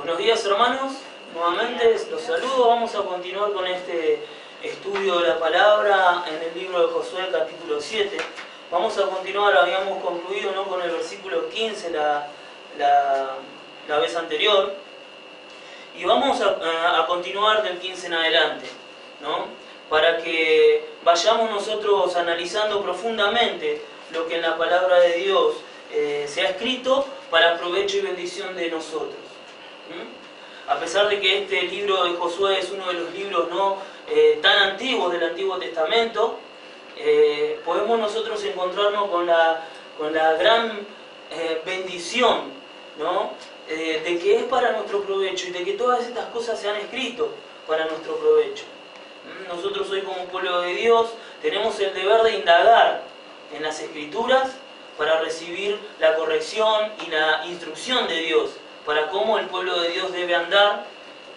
Buenos días, hermanos, nuevamente los saludo. Vamos a continuar con este estudio de la palabra en el libro de Josué, capítulo 7. Vamos a continuar, habíamos concluido con el versículo 15 la vez anterior, y vamos a continuar del 15 en adelante, para que vayamos nosotros analizando profundamente lo que en la palabra de Dios se ha escrito para provecho y bendición de nosotros. A pesar de que este libro de Josué es uno de los libros tan antiguos del Antiguo Testamento, podemos nosotros encontrarnos con la gran bendición, de que es para nuestro provecho y de que todas estas cosas se han escrito para nuestro provecho. Nosotros hoy, como pueblo de Dios, tenemos el deber de indagar en las Escrituras para recibir la corrección y la instrucción de Dios para cómo el pueblo de Dios debe andar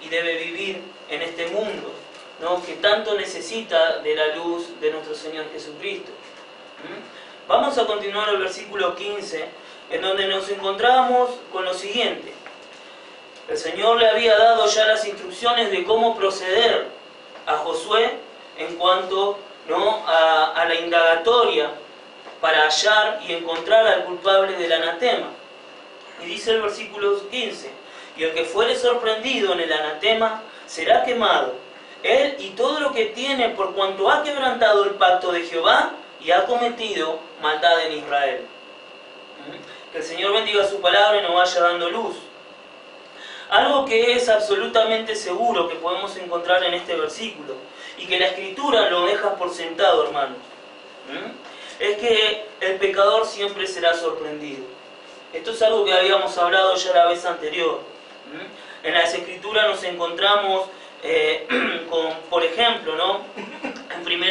y debe vivir en este mundo, que tanto necesita de la luz de nuestro Señor Jesucristo. Vamos a continuar el versículo 15, en donde nos encontramos con lo siguiente. El Señor le había dado ya las instrucciones de cómo proceder a Josué en cuanto a la indagatoria para hallar y encontrar al culpable del anatema. Y dice el versículo 15, y el que fuere sorprendido en el anatema será quemado, él y todo lo que tiene, por cuanto ha quebrantado el pacto de Jehová y ha cometido maldad en Israel. Que el Señor bendiga su palabra y nos vaya dando luz. Algo que es absolutamente seguro que podemos encontrar en este versículo, y que la Escritura lo deja por sentado, hermanos, es que el pecador siempre será sorprendido. Esto es algo que habíamos hablado ya la vez anterior. En las Escrituras nos encontramos por ejemplo, en 1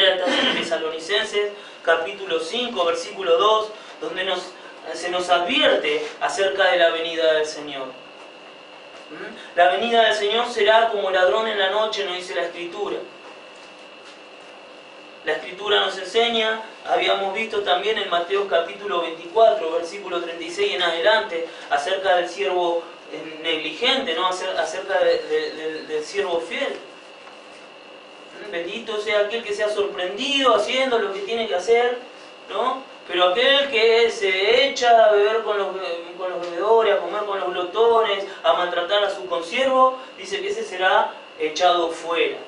Tesalonicenses, capítulo 5, versículo 2, donde se nos advierte acerca de la venida del Señor. La venida del Señor será como ladrón en la noche, nos dice la Escritura. La Escritura nos enseña, habíamos visto también en Mateo capítulo 24, versículo 36 en adelante, acerca del siervo negligente, acerca del siervo fiel. Bendito sea aquel que sea sorprendido haciendo lo que tiene que hacer, pero aquel que se echa a beber con los bebedores, a comer con los glotones, a maltratar a su consiervo, dice que ese será echado fuera.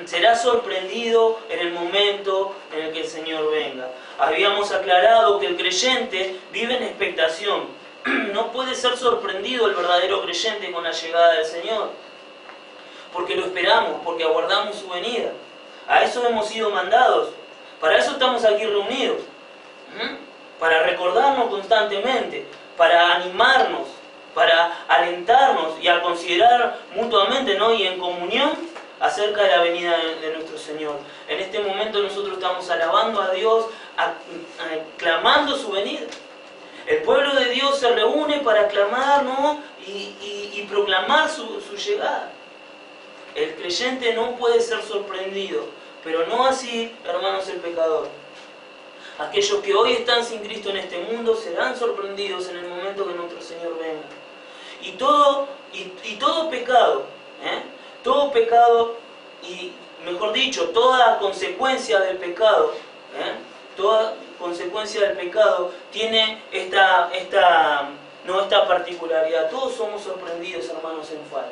Será sorprendido en el momento en el que el Señor venga. Habíamos aclarado que el creyente vive en expectación. No puede ser sorprendido el verdadero creyente con la llegada del Señor, porque lo esperamos, porque aguardamos su venida. A eso hemos sido mandados. Para eso estamos aquí reunidos. Para recordarnos constantemente, para animarnos, para alentarnos y a considerar mutuamente y en comunión acerca de la venida de nuestro Señor. En este momento nosotros estamos alabando a Dios, clamando su venida. El pueblo de Dios se reúne para clamar y proclamar su llegada. El creyente no puede ser sorprendido, pero no así, hermanos, el pecador. Aquellos que hoy están sin Cristo en este mundo serán sorprendidos en el momento que nuestro Señor venga. Y todo pecado, todo pecado, y mejor dicho, toda consecuencia del pecado, toda consecuencia del pecado tiene esta particularidad. Todos somos sorprendidos, hermanos, en falta.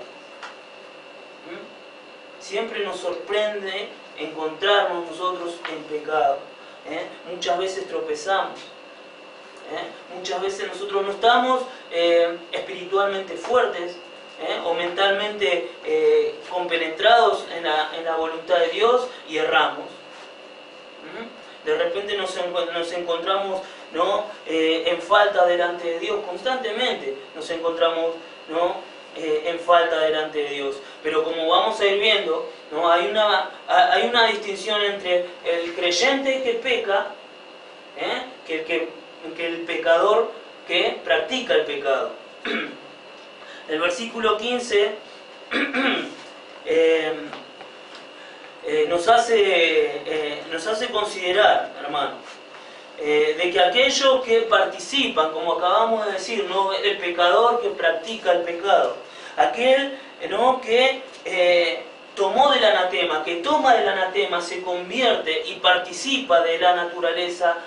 Siempre nos sorprende encontrarnos nosotros en pecado. Muchas veces tropezamos. Muchas veces nosotros no estamos espiritualmente fuertes, o mentalmente compenetrados en la voluntad de Dios, y erramos. De repente nos encontramos en falta delante de Dios. Constantemente nos encontramos en falta delante de Dios. Pero como vamos a ir viendo, hay una distinción entre el creyente que peca, que el pecador que practica el pecado. El versículo 15 nos hace considerar, hermanos, de que aquellos que participan, como acabamos de decir, el pecador que practica el pecado, aquel, ¿no?, que tomó del anatema, que toma del anatema, se convierte y participa de la naturaleza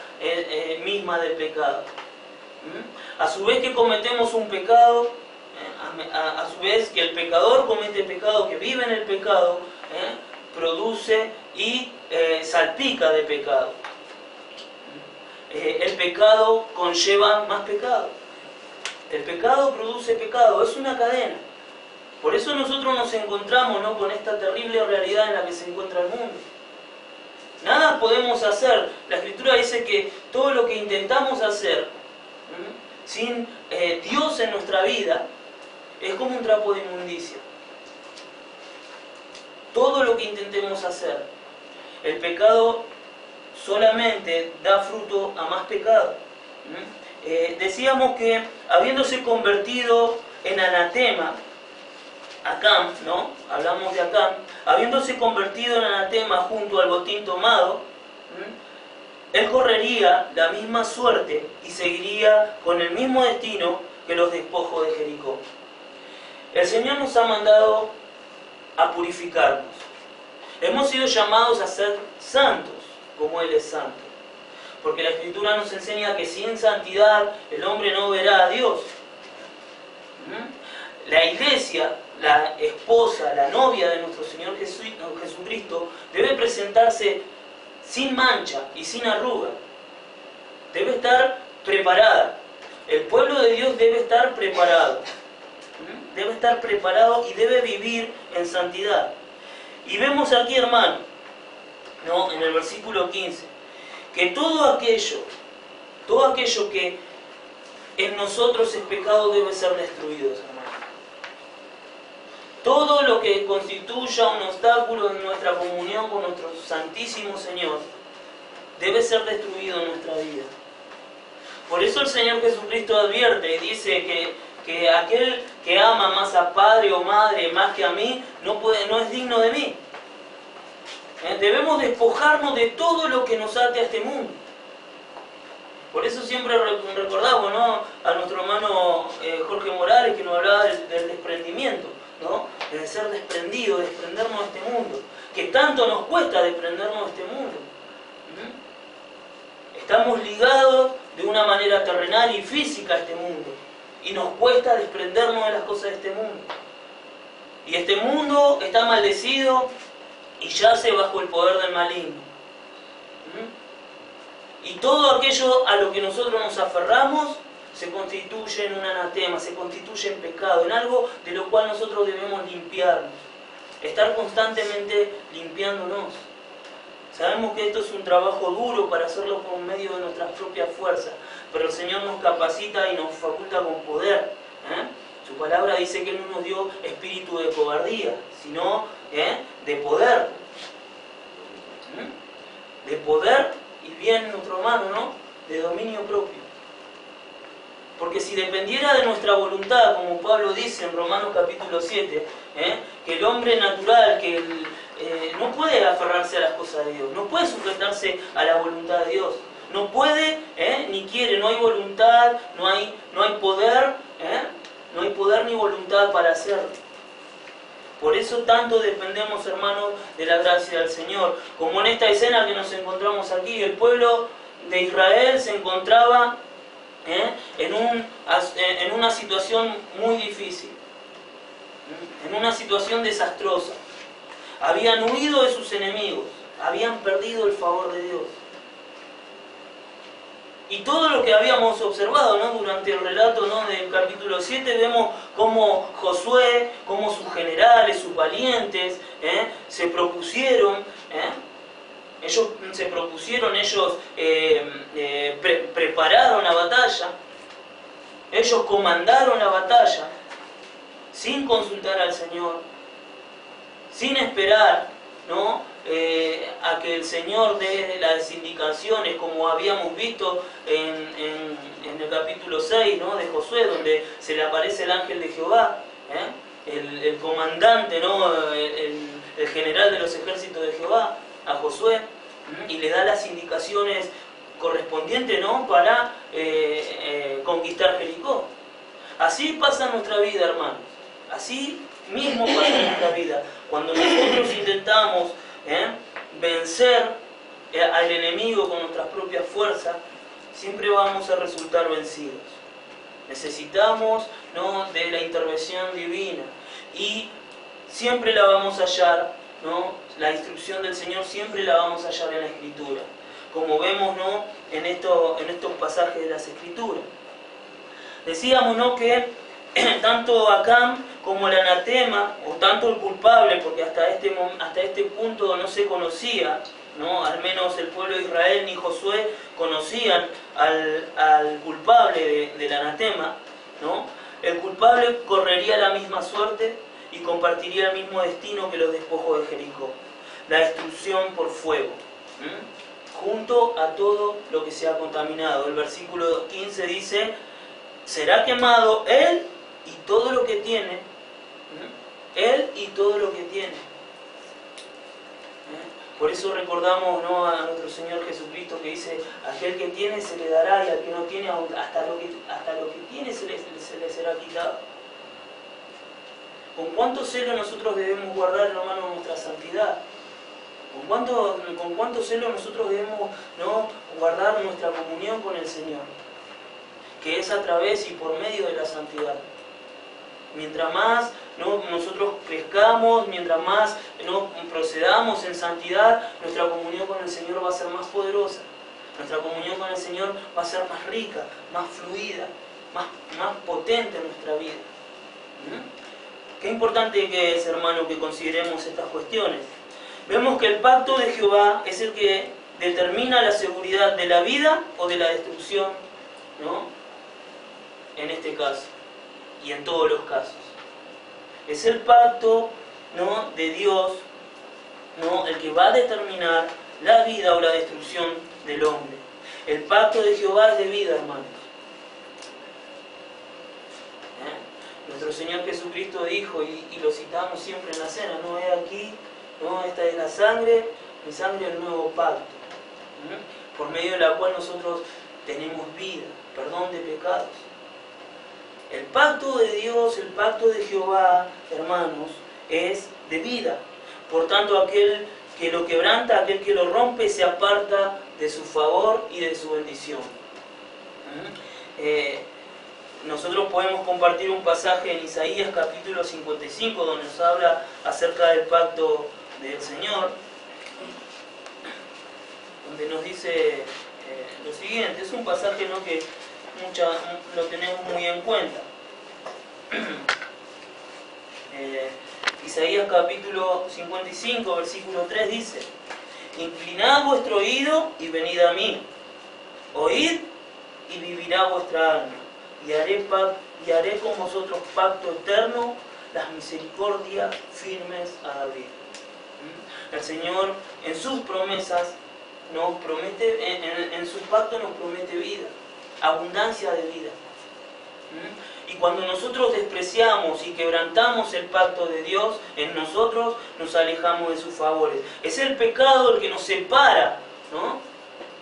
misma del pecado. A su vez que cometemos un pecado, a su vez que el pecador comete pecado, que vive en el pecado, produce y salpica de pecado. El pecado conlleva más pecado. El pecado produce pecado, es una cadena. Por eso nosotros nos encontramos, ¿no?, con esta terrible realidad en la que se encuentra el mundo. Nada podemos hacer. La Escritura dice que todo lo que intentamos hacer sin Dios en nuestra vida es como un trapo de inmundicia. Todo lo que intentemos hacer. El pecado solamente da fruto a más pecado. Decíamos que habiéndose convertido en anatema, Acán, ¿no? Hablamos de Acán, habiéndose convertido en anatema junto al botín tomado, él correría la misma suerte y seguiría con el mismo destino que los despojos de Jericó. El Señor nos ha mandado a purificarnos. Hemos sido llamados a ser santos, como Él es santo. Porque la Escritura nos enseña que sin santidad el hombre no verá a Dios. La iglesia, la esposa, la novia de nuestro Señor Jesucristo, debe presentarse sin mancha y sin arruga. Debe estar preparada. El pueblo de Dios debe estar preparado. Debe estar preparado y debe vivir en santidad. Y vemos aquí, hermano, ¿no?, en el versículo 15, que todo aquello que en nosotros es pecado debe ser destruido, hermano. Todo lo que constituya un obstáculo en nuestra comunión con nuestro Santísimo Señor debe ser destruido en nuestra vida. Por eso el Señor Jesucristo advierte y dice que aquel que ama más a padre o madre más que a mí no es digno de mí. Debemos despojarnos de todo lo que nos ate a este mundo. Por eso siempre recordamos, ¿no?, a nuestro hermano Jorge Morales, que nos hablaba del desprendimiento, ¿no?, de ser desprendido, desprendernos de este mundo, que tanto nos cuesta desprendernos de este mundo. Estamos ligados de una manera terrenal y física a este mundo, y nos cuesta desprendernos de las cosas de este mundo. Y este mundo está maldecido y yace bajo el poder del maligno. Y todo aquello a lo que nosotros nos aferramos se constituye en un anatema, se constituye en pecado, en algo de lo cual nosotros debemos limpiarnos, estar constantemente limpiándonos. Sabemos que esto es un trabajo duro para hacerlo por medio de nuestras propias fuerzas, pero el Señor nos capacita y nos faculta con poder. Su palabra dice que Él no nos dio espíritu de cobardía, sino de poder. De poder y bien nuestro hermano, ¿no?, de dominio propio. Porque si dependiera de nuestra voluntad, como Pablo dice en Romanos capítulo 7, que el hombre natural, no puede aferrarse a las cosas de Dios, no puede sujetarse a la voluntad de Dios, no puede, ni quiere, no hay voluntad, no hay poder, no hay poder ni voluntad para hacerlo. Por eso tanto dependemos, hermanos, de la gracia del Señor. Como en esta escena que nos encontramos aquí, el pueblo de Israel se encontraba en una situación muy difícil, en una situación desastrosa. Habían huido de sus enemigos, habían perdido el favor de Dios. Y todo lo que habíamos observado, ¿no?, durante el relato, ¿no?, del capítulo 7, vemos cómo Josué, cómo sus generales, sus valientes, se propusieron, ellos prepararon la batalla, ellos comandaron la batalla, sin consultar al Señor, sin esperar, ¿no?, a que el Señor dé las indicaciones, como habíamos visto en el capítulo 6, ¿no?, de Josué, donde se le aparece el ángel de Jehová, el comandante, ¿no?, el general de los ejércitos de Jehová, a Josué, y le da las indicaciones correspondientes, ¿no?, para conquistar Jericó. Así pasa nuestra vida, hermanos. Así mismo pasa en nuestra vida. Cuando nosotros intentamos vencer al enemigo con nuestras propias fuerzas, siempre vamos a resultar vencidos. Necesitamos, ¿no?, de la intervención divina, y siempre la vamos a hallar, ¿no? La instrucción del Señor siempre la vamos a hallar en la Escritura, como vemos, ¿no?, en estos pasajes de las Escrituras. Decíamos, ¿no?, que tanto Acán como el anatema, o tanto el culpable, porque hasta este punto no se conocía, ¿no?, al menos el pueblo de Israel ni Josué conocían al culpable del anatema, ¿no? El culpable correría la misma suerte y compartiría el mismo destino que los despojos de Jericó: la destrucción por fuego, junto a todo lo que se ha contaminado. El versículo 15 dice: será quemado él y todo lo que tiene, él y todo lo que tiene. Por eso recordamos, ¿no?, a nuestro Señor Jesucristo, que dice: aquel que tiene se le dará, y al que no tiene, hasta lo que tiene se le será quitado. ¿Con cuánto celo nosotros debemos guardar, hermano, nuestra santidad? ¿Con cuánto celo nosotros debemos, ¿no?, guardar nuestra comunión con el Señor? Que es a través y por medio de la santidad. Mientras más, ¿no?, nosotros crezcamos, mientras más, ¿no?, procedamos en santidad, nuestra comunión con el Señor va a ser más poderosa. Nuestra comunión con el Señor va a ser más rica, más fluida, más potente en nuestra vida. Qué importante que es, hermano, que consideremos estas cuestiones. Vemos que el pacto de Jehová es el que determina la seguridad de la vida o de la destrucción, ¿no?, en este caso y en todos los casos. Es el pacto, ¿no?, de Dios, ¿no?, el que va a determinar la vida o la destrucción del hombre. El pacto de Jehová es de vida, hermanos. Nuestro Señor Jesucristo dijo, y lo citamos siempre en la cena: no he aquí, no, esta es la sangre, mi sangre del nuevo pacto, por medio de la cual nosotros tenemos vida, perdón de pecados. El pacto de Dios, el pacto de Jehová, hermanos, es de vida. Por tanto, aquel que lo quebranta, aquel que lo rompe, se aparta de su favor y de su bendición. Nosotros podemos compartir un pasaje en Isaías capítulo 55, donde nos habla acerca del pacto del Señor, donde nos dice lo siguiente. Es un pasaje, ¿no?, que lo tenemos muy en cuenta. Isaías capítulo 55, versículo 3 dice: inclinad vuestro oído y venid a mí, oíd y vivirá vuestra alma, y haré con vosotros pacto eterno, las misericordias firmes a David. El Señor en sus promesas nos promete, en su pacto nos promete vida, abundancia de vida. Y cuando nosotros despreciamos y quebrantamos el pacto de Dios, en nosotros nos alejamos de sus favores. Es el pecado el que nos separa, ¿no?,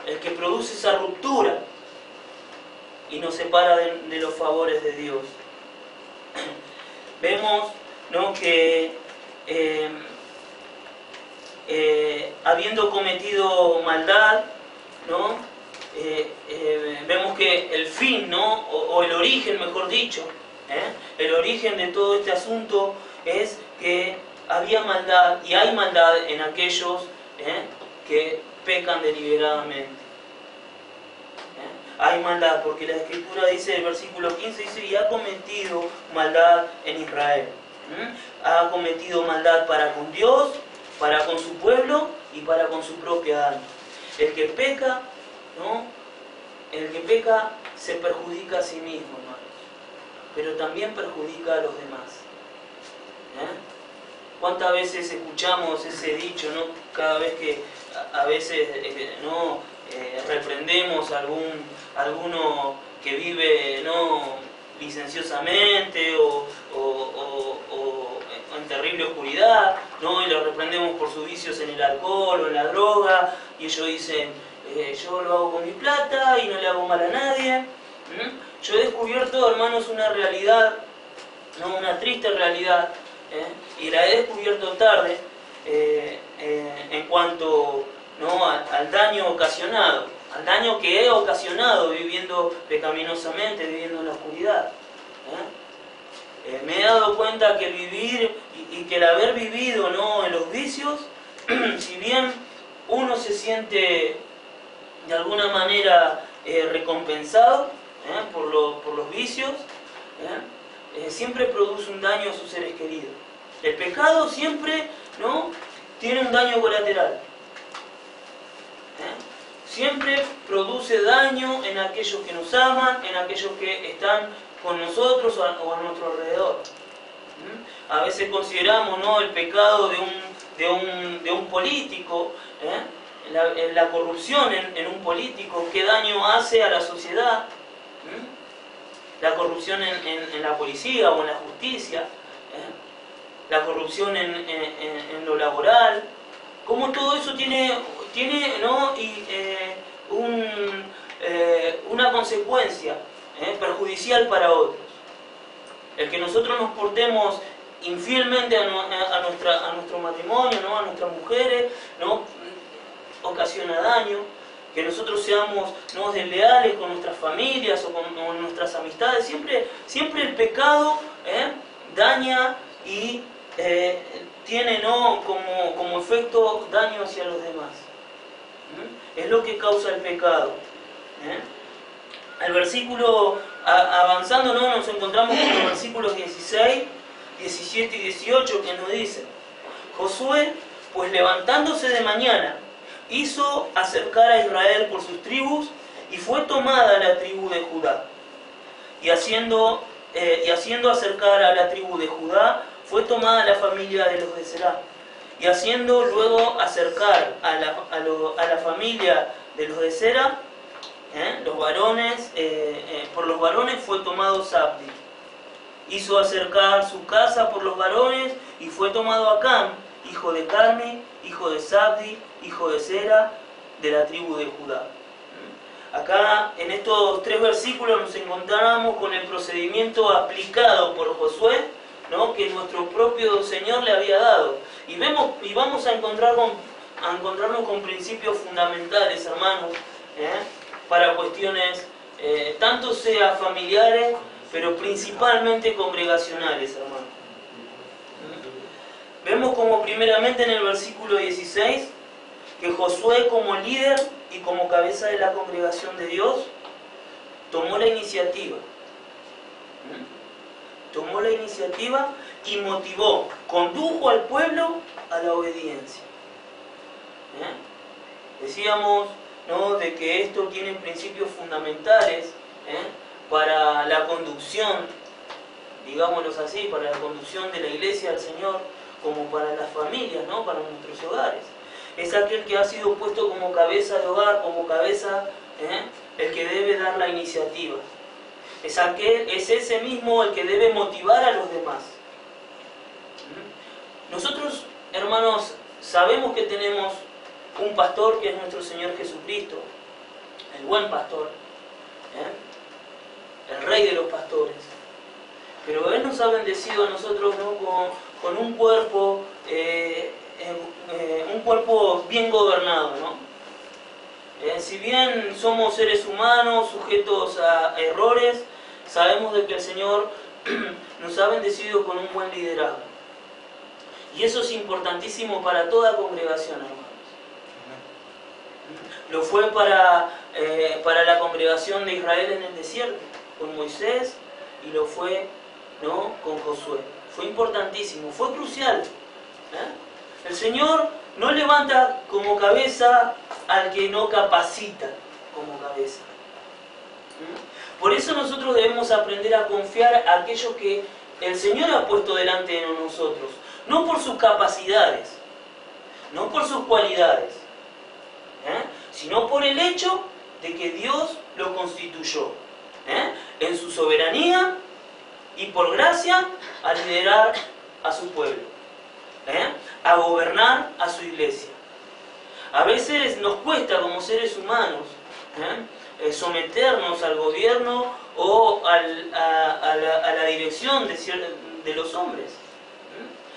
el que produce esa ruptura y nos separa de los favores de Dios. Vemos, ¿no?, que habiendo cometido maldad, ¿no?, vemos que el fin, ¿no?, o el origen, mejor dicho, el origen de todo este asunto es que había maldad y hay maldad en aquellos que pecan deliberadamente. Hay maldad, porque la Escritura dice, el versículo 15 dice: y ha cometido maldad en Israel. Ha cometido maldad para con Dios, para con su pueblo y para con su propia alma. El que peca, ¿no?, el que peca se perjudica a sí mismo, hermanos, pero también perjudica a los demás. ¿Cuántas veces escuchamos ese dicho, ¿no?, cada vez que a veces reprendemos a alguno que vive, ¿no?, licenciosamente o en terrible oscuridad, ¿no?, y lo reprendemos por sus vicios en el alcohol o en la droga, y ellos dicen: yo lo hago con mi plata y no le hago mal a nadie. Yo he descubierto, hermanos, una realidad ¿no? Una triste realidad, y la he descubierto tarde en cuanto, ¿no? al daño ocasionado, al daño que he ocasionado viviendo pecaminosamente, viviendo en la oscuridad. Me he dado cuenta que el vivir y que el haber vivido, ¿no? en los vicios, si bien uno se siente de alguna manera recompensado por los vicios, siempre produce un daño a sus seres queridos. El pecado siempre, ¿no? tiene un daño colateral. Siempre produce daño en aquellos que nos aman, en aquellos que están con nosotros o a nuestro alrededor. A veces consideramos, ¿no? el pecado de un político, la corrupción en un político, qué daño hace a la sociedad. La corrupción en la policía o en la justicia, la corrupción en lo laboral, cómo todo eso tiene ¿no? una consecuencia perjudicial para otros. El que nosotros nos portemos infielmente a nuestro matrimonio, ¿no? a nuestras mujeres, ¿no? ocasiona daño. Que nosotros seamos, ¿no? desleales con nuestras familias o con nuestras amistades. Siempre el pecado daña y tiene, ¿no? como efecto daño hacia los demás. Es lo que causa el pecado. El versículo, avanzando, ¿no? nos encontramos con los versículos 16, 17 y 18 que nos dicen: Josué, pues levantándose de mañana, hizo acercar a Israel por sus tribus, y fue tomada la tribu de Judá. Y haciendo acercar a la tribu de Judá, fue tomada la familia de los de Será. Y haciendo luego acercar a la familia de los de Será, los varones, por los varones fue tomado Zabdi. Hizo acercar su casa por los varones, y fue tomado Acán, hijo de Carmi, hijo de Zabdi, hijo de Sera, de la tribu de Judá. Acá, en estos 3 versículos, nos encontramos con el procedimiento aplicado por Josué, ¿no? que nuestro propio Señor le había dado. Y vamos a encontrarnos con principios fundamentales, hermanos, para cuestiones, tanto sea familiares, pero principalmente congregacionales, hermanos. Vemos como primeramente en el versículo 16, que Josué, como líder y como cabeza de la congregación de Dios, tomó la iniciativa. Tomó la iniciativa y motivó, condujo al pueblo a la obediencia. Decíamos, ¿no? de que esto tiene principios fundamentales para la conducción, digámoslo así, para la conducción de la iglesia del Señor, como para las familias, ¿no? para nuestros hogares. Es aquel que ha sido puesto como cabeza de hogar, como cabeza, el que debe dar la iniciativa. Es ese mismo el que debe motivar a los demás. Nosotros, hermanos, sabemos que tenemos un pastor que es nuestro Señor Jesucristo, el buen pastor, el rey de los pastores. Pero Él nos ha bendecido a nosotros, ¿no? con un cuerpo bien gobernado, ¿no? Si bien somos seres humanos sujetos a errores, sabemos de que el Señor nos ha bendecido con un buen liderazgo. Y eso es importantísimo para toda congregación, hermanos. Lo fue para la congregación de Israel en el desierto, con Moisés, y lo fue, ¿no? con Josué. Fue importantísimo, fue crucial. El Señor no levanta como cabeza al que no capacita como cabeza. Por eso nosotros debemos aprender a confiar a aquellos que el Señor ha puesto delante de nosotros. No por sus capacidades, no por sus cualidades, sino por el hecho de que Dios lo constituyó en su soberanía y por gracia a liderar a su pueblo, a gobernar a su iglesia. A veces nos cuesta como seres humanos someternos al gobierno o a la dirección de los hombres.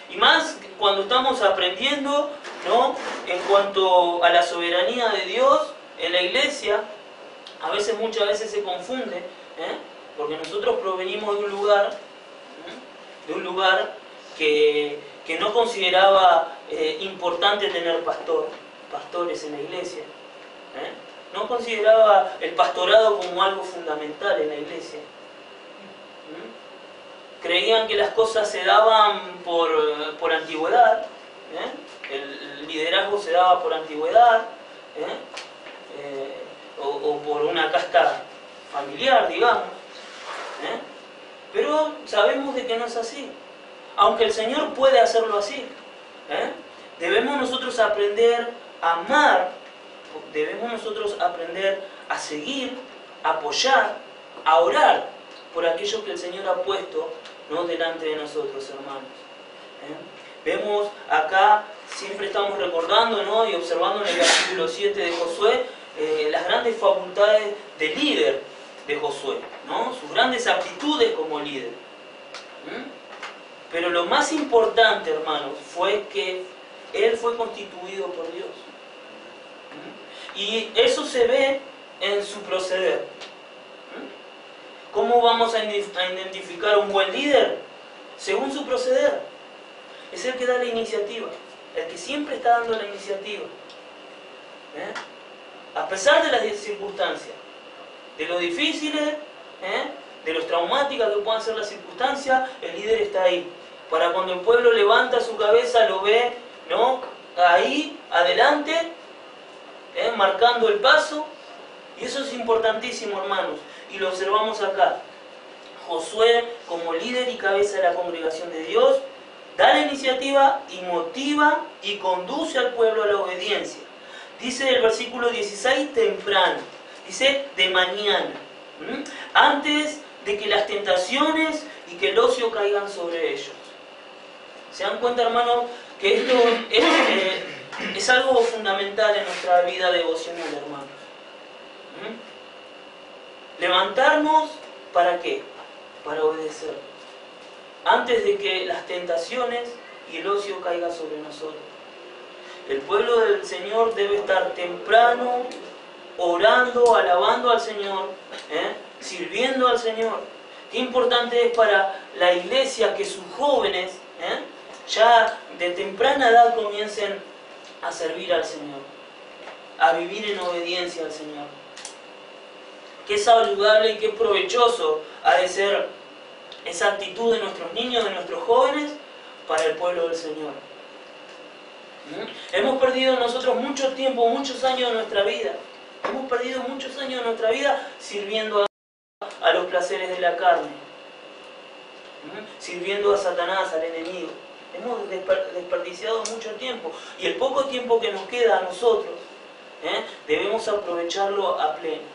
Y más cuando estamos aprendiendo, ¿no?, en cuanto a la soberanía de Dios en la iglesia, muchas veces se confunde, porque nosotros provenimos de un lugar que no consideraba importante tener pastores en la iglesia. No consideraba el pastorado como algo fundamental en la iglesia. Creían que las cosas se daban por antigüedad, el liderazgo se daba por antigüedad, o por una casta familiar, digamos. Pero sabemos de que no es así. Aunque el Señor puede hacerlo así, debemos nosotros aprender a amar, debemos nosotros aprender a seguir, a apoyar, a orar por aquello que el Señor ha puesto, ¿no?, delante de nosotros, hermanos. Vemos acá, siempre estamos recordando, ¿no?, y observando en el capítulo 7 de Josué, las grandes facultades de líder de Josué, ¿no?, sus grandes aptitudes como líder. Pero lo más importante, hermanos, fue que él fue constituido por Dios. Y eso se ve en su proceder. ¿Cómo vamos a identificar un buen líder? Según su proceder. Es el que da la iniciativa, el que siempre está dando la iniciativa. A pesar de las circunstancias, de lo difíciles, de los traumáticas que puedan ser las circunstancias, el líder está ahí. Para cuando el pueblo levanta su cabeza, lo ve, ¿no?, ahí, adelante, marcando el paso. Y eso es importantísimo, hermanos. Y lo observamos acá. Josué, como líder y cabeza de la congregación de Dios, da la iniciativa y motiva y conduce al pueblo a la obediencia. Dice el versículo 16, temprano. Dice, de mañana. Antes de que las tentaciones y que el ocio caigan sobre ellos. ¿Se dan cuenta, hermanos, que esto es algo fundamental en nuestra vida devocional, hermanos? Levantarnos, ¿para qué? Para obedecer. Antes de que las tentaciones y el ocio caigan sobre nosotros. El pueblo del Señor debe estar temprano, orando, alabando al Señor, sirviendo al Señor. Qué importante es para la iglesia que sus jóvenes, ya de temprana edad, comiencen a servir al Señor, a vivir en obediencia al Señor. Qué saludable y qué provechoso ha de ser esa actitud de nuestros niños, de nuestros jóvenes, para el pueblo del Señor. Hemos perdido nosotros mucho tiempo, muchos años de nuestra vida. Hemos perdido muchos años de nuestra vida sirviendo a los placeres de la carne, sirviendo a Satanás, al enemigo. Hemos desperdiciado mucho tiempo. Y el poco tiempo que nos queda a nosotros, debemos aprovecharlo a pleno.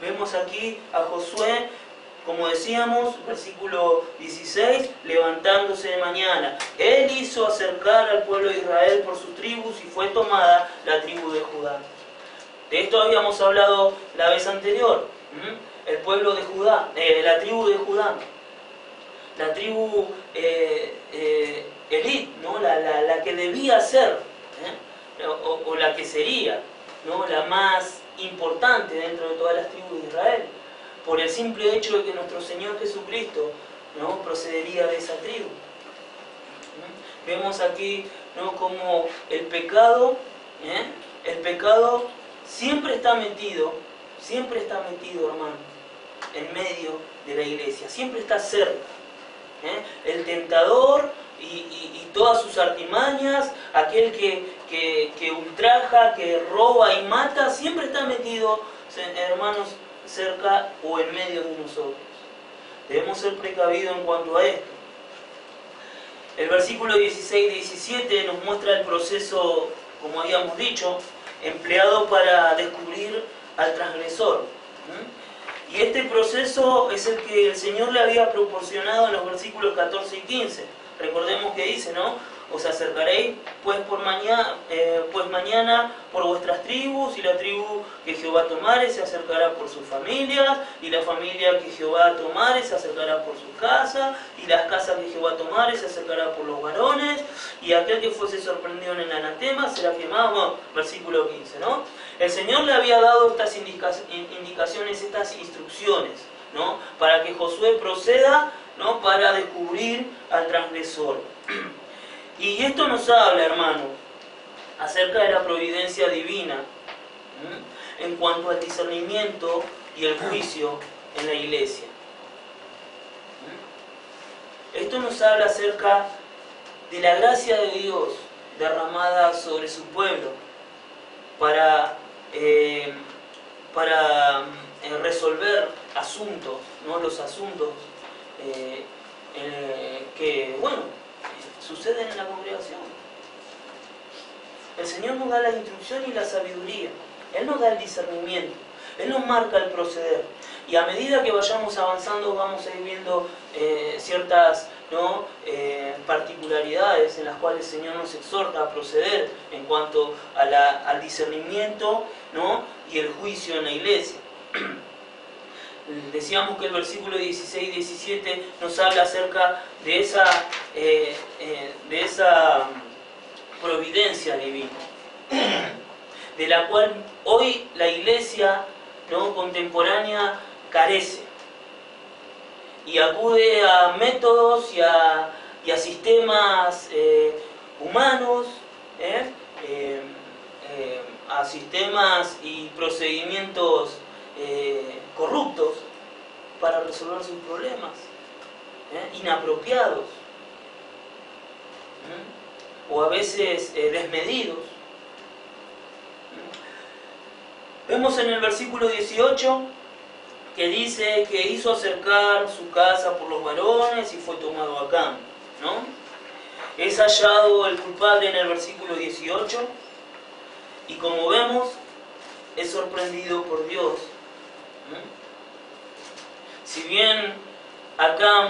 Vemos aquí a Josué, como decíamos, versículo 16, levantándose de mañana. Él hizo acercar al pueblo de Israel por sus tribus y fue tomada la tribu de Judá. De esto habíamos hablado la vez anterior. El pueblo de Judá, la tribu de Judá. La tribu elite, ¿no? la que debía ser, o la que sería, ¿no?, la más importante dentro de todas las tribus de Israel, por el simple hecho de que nuestro Señor Jesucristo, ¿no?, procedería de esa tribu. Vemos aquí, ¿no?, como el pecado siempre está metido, hermano, en medio de la iglesia, siempre está cerca. El tentador y todas sus artimañas, aquel que ultraja, que roba y mata, siempre está metido, hermanos, cerca o en medio de nosotros. Debemos ser precavidos en cuanto a esto. El versículo 16-17 nos muestra el proceso, como habíamos dicho, empleado para descubrir al transgresor. Y este proceso es el que el Señor le había proporcionado en los versículos 14 y 15. Recordemos que dice, ¿no? os acercaréis pues mañana por vuestras tribus, y la tribu que Jehová tomare se acercará por sus familias, y la familia que Jehová tomare se acercará por sus casas, y las casas que Jehová tomare se acercará por los varones, y aquel que fuese sorprendido en el anatema será quemado. Bueno, versículo 15, ¿no? El Señor le había dado estas indicaciones, estas instrucciones, ¿no? Para que Josué proceda, ¿no? Para descubrir al transgresor. Y esto nos habla, hermano, acerca de la providencia divina, en cuanto al discernimiento y el juicio en la iglesia. Esto nos habla acerca de la gracia de Dios derramada sobre su pueblo para resolver asuntos, ¿no? Los asuntos que, bueno, suceden en la congregación. El Señor nos da la instrucción y la sabiduría. Él nos da el discernimiento. Él nos marca el proceder. Y a medida que vayamos avanzando vamos a ir viendo ciertas, ¿no? Particularidades en las cuales el Señor nos exhorta a proceder en cuanto a al discernimiento, ¿no? Y el juicio en la iglesia. Decíamos que el versículo 16 y 17 nos habla acerca de esa providencia divina, de la cual hoy la iglesia, ¿no? Contemporánea carece y acude a métodos y a sistemas humanos, a sistemas y procedimientos corruptos para resolver sus problemas, inapropiados, o a veces desmedidos. Vemos en el versículo 18 que dice que hizo acercar su casa por los varones y fue tomado Acán, ¿no? Es hallado el culpable en el versículo 18 y, como vemos, es sorprendido por Dios. Si bien Acán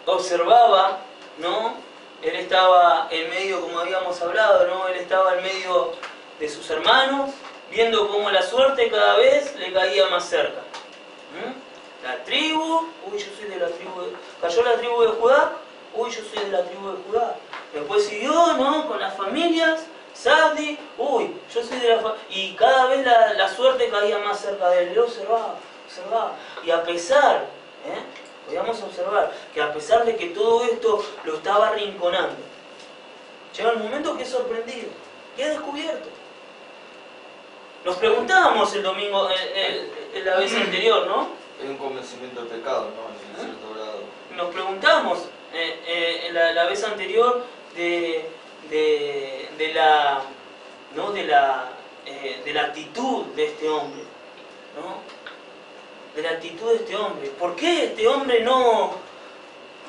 observaba, ¿no? Él estaba en medio, como habíamos hablado, ¿no? Él estaba en medio de sus hermanos, viendo cómo la suerte cada vez le caía más cerca. La tribu, uy, yo soy de la tribu de... Cayó la tribu de Judá, uy, yo soy de la tribu de Judá. Después siguió, ¿no? Con las familias, Sabdi, uy, yo soy de la... Y cada vez la suerte caía más cerca de él. Él observaba. Y a pesar, podíamos observar, que a pesar de que todo esto lo estaba arrinconando, llega el momento que es sorprendido, que es descubierto. Nos preguntábamos el domingo, en la vez anterior, ¿no? Hay un convencimiento del pecado, ¿no? En cierto grado. Nos preguntamos en la vez anterior de la actitud de este hombre, ¿no? De la actitud de este hombre. ¿Por qué este hombre no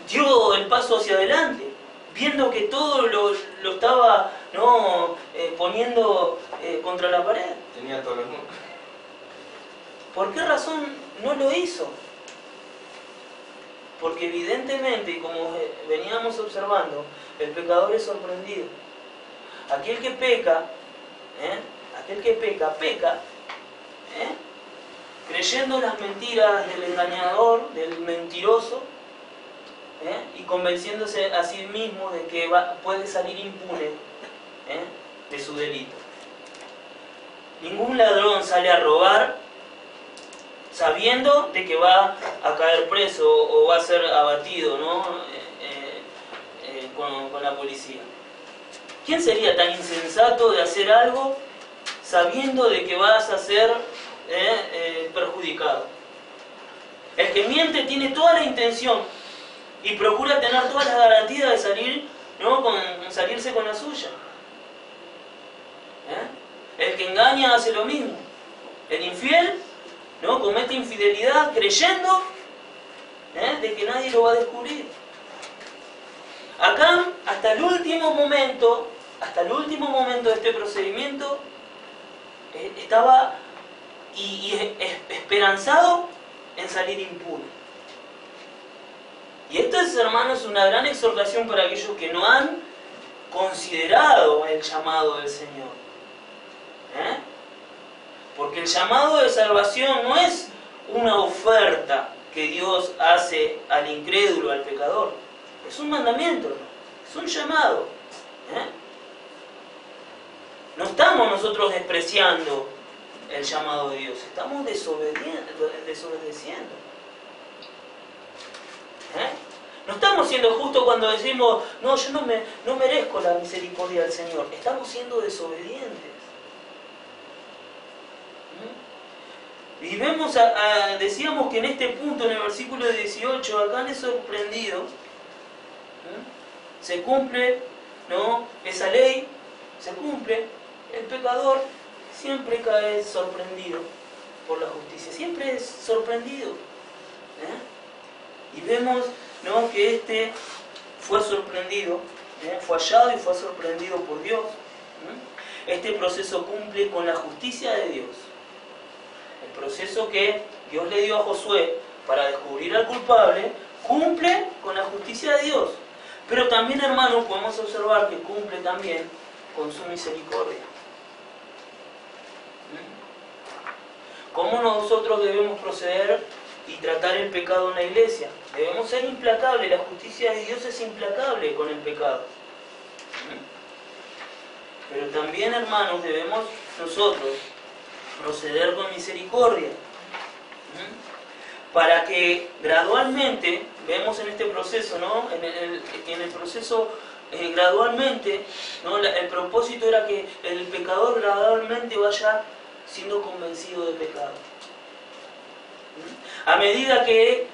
dio el paso hacia adelante? Viendo que todo lo estaba, ¿no? Poniendo contra la pared. Tenía todos los números. ¿Por qué razón no lo hizo? Porque evidentemente, como veníamos observando, el pecador es sorprendido. Aquel que peca, peca, creyendo las mentiras del engañador, del mentiroso, y convenciéndose a sí mismo de que puede salir impune de su delito. Ningún ladrón sale a robar sabiendo de que va a caer preso o va a ser abatido, ¿no? Con la policía. ¿Quién sería tan insensato de hacer algo sabiendo de que vas a ser perjudicado? El que miente tiene toda la intención y procura tener todas las garantías de salir, ¿no? Salirse con la suya. El que engaña hace lo mismo. El infiel, ¿no? Comete infidelidad creyendo de que nadie lo va a descubrir. Acá, hasta el último momento de este procedimiento, estaba esperanzado en salir impune. Y esto es, hermanos, una gran exhortación para aquellos que no han considerado el llamado del Señor. Porque el llamado de salvación no es una oferta que Dios hace al incrédulo, al pecador. Es un mandamiento, es un llamado. No estamos nosotros despreciando el llamado de Dios, estamos desobedeciendo. No estamos siendo justos cuando decimos, no, yo no merezco la misericordia del Señor. Estamos siendo desobedientes. Y vemos, decíamos que en este punto, en el versículo 18, acá es sorprendido. Se cumple, ¿no? Esa ley, se cumple. El pecador siempre cae sorprendido por la justicia, siempre es sorprendido. Y vemos, ¿no?, que este fue sorprendido, fue hallado y fue sorprendido por Dios. Este proceso cumple con la justicia de Dios. El proceso que Dios le dio a Josué para descubrir al culpable cumple con la justicia de Dios. Pero también, hermanos, podemos observar que cumple también con su misericordia. ¿Cómo nosotros debemos proceder y tratar el pecado en la iglesia? Debemos ser implacables. La justicia de Dios es implacable con el pecado. Pero también, hermanos, debemos nosotros proceder con misericordia. Para que gradualmente, vemos en este proceso, ¿no?, en el proceso gradualmente, ¿no?, el propósito era que el pecador gradualmente vaya siendo convencido de pecado. A medida que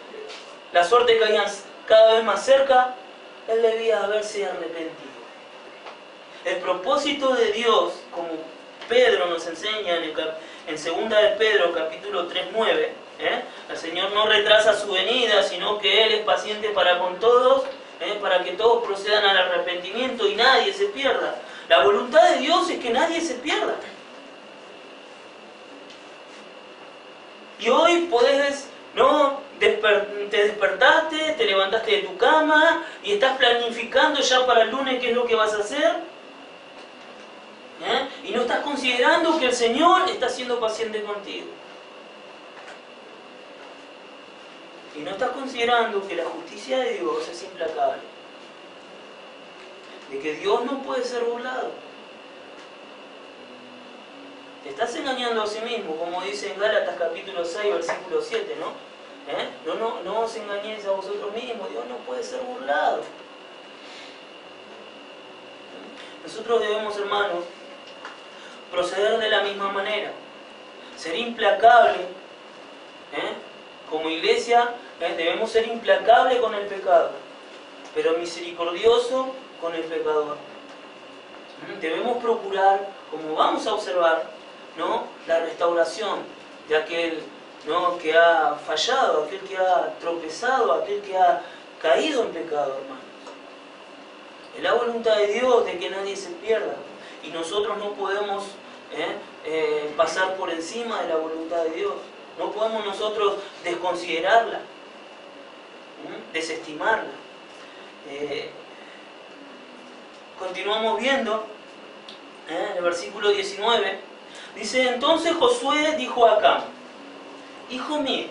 la suerte caía cada vez más cerca, él debía haberse arrepentido. El propósito de Dios, como Pedro nos enseña en 2 de Pedro, capítulo 3:9, el Señor no retrasa su venida, sino que Él es paciente para con todos, para que todos procedan al arrepentimiento y nadie se pierda. La voluntad de Dios es que nadie se pierda. Y hoy podés, ¿no?, te despertaste, te levantaste de tu cama y estás planificando ya para el lunes qué es lo que vas a hacer. Y no estás considerando que el Señor está siendo paciente contigo. Y no estás considerando que la justicia de Dios es implacable. De que Dios no puede ser burlado. Te estás engañando a sí mismo, como dice en Gálatas capítulo 6, versículo 7, ¿no? No os engañéis a vosotros mismos, Dios no puede ser burlado. Nosotros debemos, hermanos, proceder de la misma manera, ser implacable. Como iglesia debemos ser implacables con el pecado, pero misericordioso con el pecador. Debemos procurar, como vamos a observar, ¿no?, la restauración de aquel, ¿no?, que ha fallado, aquel que ha tropezado, aquel que ha caído en pecado, hermanos. Es la voluntad de Dios de que nadie se pierda, y nosotros no podemos pasar por encima de la voluntad de Dios. No podemos nosotros desconsiderarla, desestimarla. Continuamos viendo el versículo 19. Dice: entonces Josué dijo a Acán: hijo mío,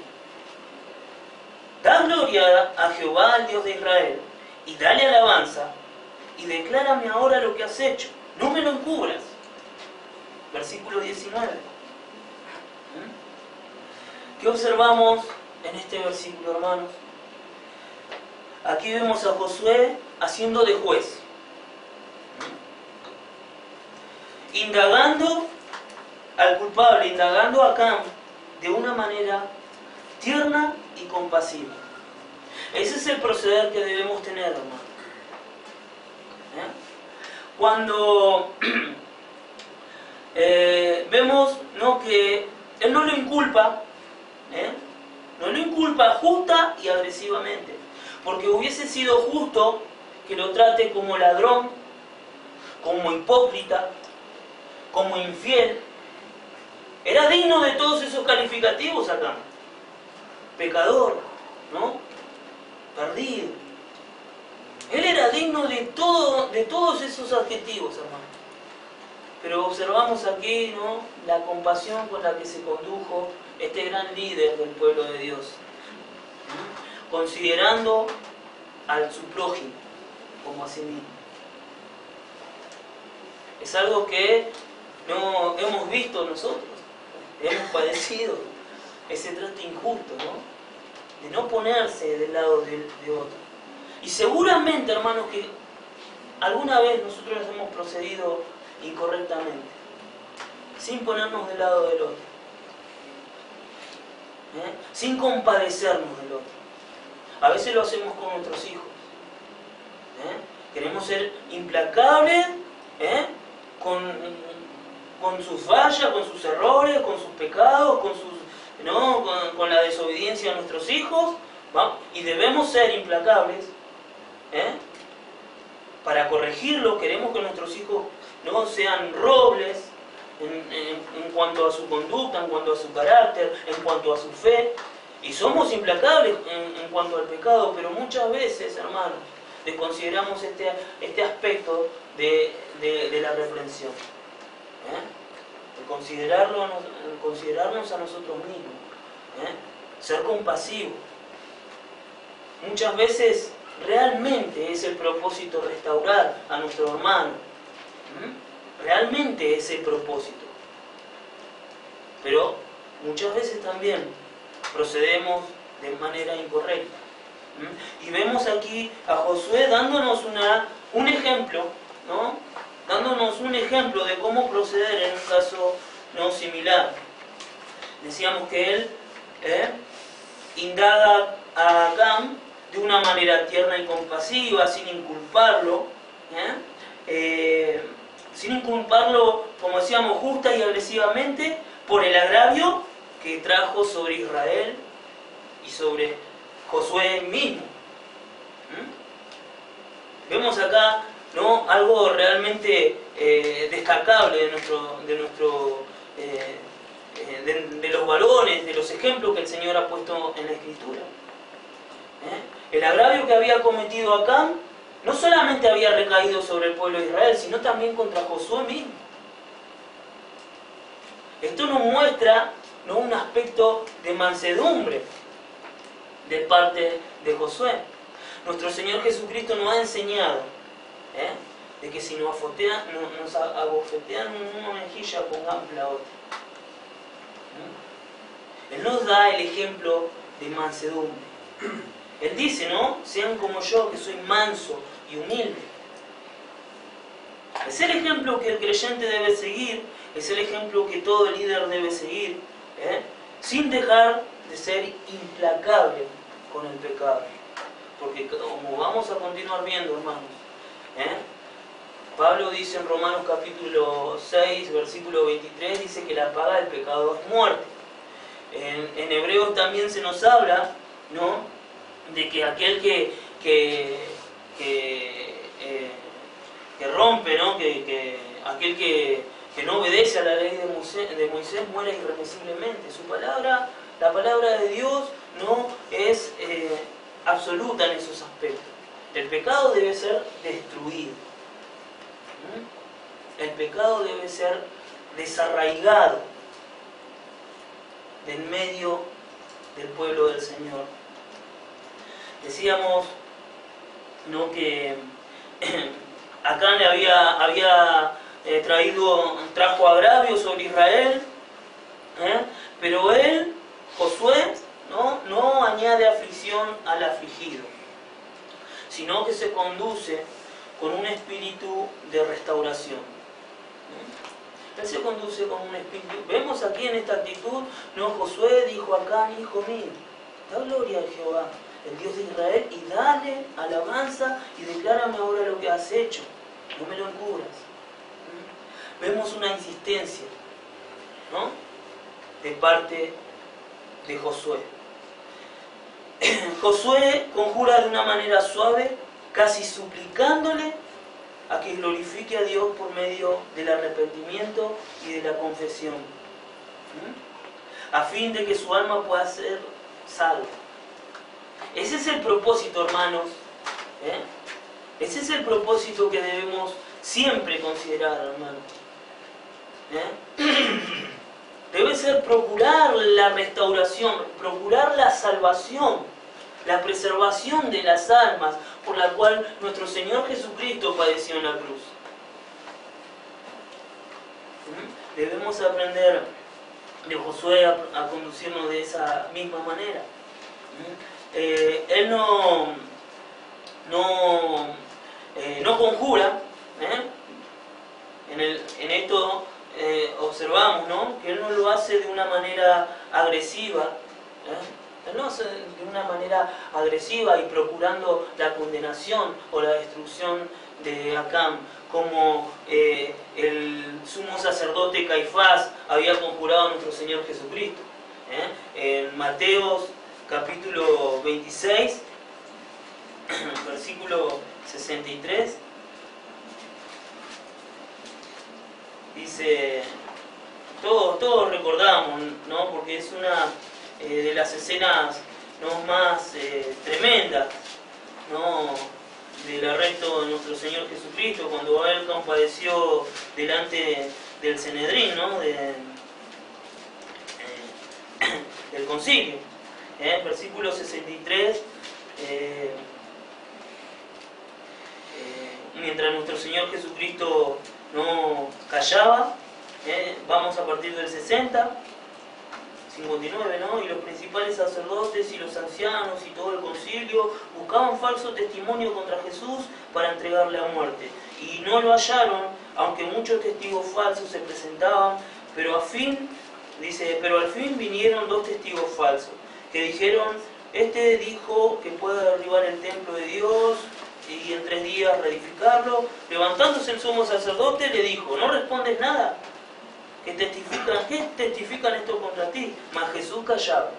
da gloria a Jehová, el Dios de Israel, y dale alabanza, y declárame ahora lo que has hecho, no me lo encubras. Versículo 19. ¿Qué observamos en este versículo, hermanos? Aquí vemos a Josué haciendo de juez, indagando al culpable, indagando a Acán de una manera tierna y compasiva. Ese es el proceder que debemos tener, hermano. Cuando vemos, ¿no?, que él no lo inculpa, no lo inculpa justa y agresivamente, porque hubiese sido justo que lo trate como ladrón, como hipócrita, como infiel. Era digno de todos esos calificativos acá. Pecador, ¿no?, perdido. Él era digno de todos esos adjetivos, hermano. Pero observamos aquí, ¿no?, la compasión con la que se condujo este gran líder del pueblo de Dios, considerando a su prójimo como a sí mismo. Es algo que no hemos visto nosotros, hemos padecido ese trato injusto, ¿no?, de no ponerse del lado de otro. Y seguramente, hermanos, que alguna vez nosotros hemos procedido incorrectamente, sin ponernos del lado del otro, sin compadecernos del otro. A veces lo hacemos con nuestros hijos. Queremos ser implacables, con sus fallas, con sus errores, con sus pecados, con la desobediencia de nuestros hijos, ¿va? Y debemos ser implacables para corregirlo. Queremos que nuestros hijos no sean robles en cuanto a su conducta, en cuanto a su carácter, en cuanto a su fe. Y somos implacables en cuanto al pecado, pero muchas veces, hermanos, desconsideramos este aspecto de la reprensión. De considerarnos a nosotros mismos. Ser compasivos. Muchas veces realmente es el propósito restaurar a nuestro hermano. Realmente es el propósito. Pero muchas veces también procedemos de manera incorrecta. Y vemos aquí a Josué dándonos un ejemplo, ¿no?, dándonos un ejemplo de cómo proceder en un caso no similar. Decíamos que él indaga a Acán de una manera tierna y compasiva, sin inculparlo, como decíamos, justa y agresivamente, por el agravio que trajo sobre Israel y sobre Josué mismo. Vemos acá, ¿no?, algo realmente destacable de los valores, de los ejemplos que el Señor ha puesto en la Escritura. El agravio que había cometido Acán no solamente había recaído sobre el pueblo de Israel, sino también contra Josué mismo. Esto nos muestra, ¿no?, un aspecto de mansedumbre de parte de Josué. Nuestro Señor Jesucristo nos ha enseñado de que si nos abofetean una mejilla, pongamos la otra. Él nos da el ejemplo de mansedumbre. Él dice, ¿no?, sean como yo, que soy manso y humilde. Es el ejemplo que el creyente debe seguir, es el ejemplo que todo líder debe seguir, sin dejar de ser implacable con el pecado. Porque como vamos a continuar viendo, hermanos, Pablo dice en Romanos capítulo 6, versículo 23, dice que la paga del pecado es muerte. En Hebreos también se nos habla, ¿no?, de que aquel que rompe, ¿no?, aquel que no obedece a la ley de Moisés muere irremisiblemente. Su palabra, la palabra de Dios, no es absoluta en esos aspectos. El pecado debe ser destruido. El pecado debe ser desarraigado del medio del pueblo del Señor. Decíamos, ¿no?, que Acán le había trajo agravio sobre Israel, pero él, Josué, no añade aflicción al afligido, sino que se conduce con un espíritu de restauración. Él se conduce con un espíritu. Vemos aquí en esta actitud, ¿no?, Josué dijo a Acán, hijo mío, da gloria a Jehová, el Dios de Israel, y dale alabanza y declárame ahora lo que has hecho, no me lo encubras. Vemos una insistencia, ¿no?, de parte de Josué. Josué conjura de una manera suave, casi suplicándole a que glorifique a Dios por medio del arrepentimiento y de la confesión, a fin de que su alma pueda ser salva. Ese es el propósito, hermanos, Ese es el propósito que debemos siempre considerar, hermano. Debe ser procurar la restauración, procurar la salvación, la preservación de las almas por la cual nuestro Señor Jesucristo padeció en la cruz. Debemos aprender de Josué a conducirnos de esa misma manera. Él no conjura. En esto observamos, ¿no?, que Él no lo hace de una manera agresiva. Él no hace de una manera agresiva y procurando la condenación o la destrucción de Acán, como el sumo sacerdote Caifás había conjurado a nuestro Señor Jesucristo. En Mateo capítulo 26, versículo 63, dice, todos recordamos, ¿no?, porque es una de las escenas, ¿no?, más tremendas, ¿no?, del arresto de nuestro Señor Jesucristo, cuando Él compadeció delante del Sanedrín, ¿no?, del concilio. Versículo 63, mientras nuestro Señor Jesucristo no callaba, vamos a partir del 60, 59, ¿no? Y los principales sacerdotes y los ancianos y todo el concilio buscaban falso testimonio contra Jesús para entregarle a muerte. Y no lo hallaron, aunque muchos testigos falsos se presentaban, pero al fin vinieron 2 testigos falsos, que dijeron, este dijo que puede derribar el templo de Dios y en 3 días reedificarlo. Levantándose el sumo sacerdote le dijo, ¿no respondes nada? ¿Qué testifican esto contra ti? Mas Jesús callaba.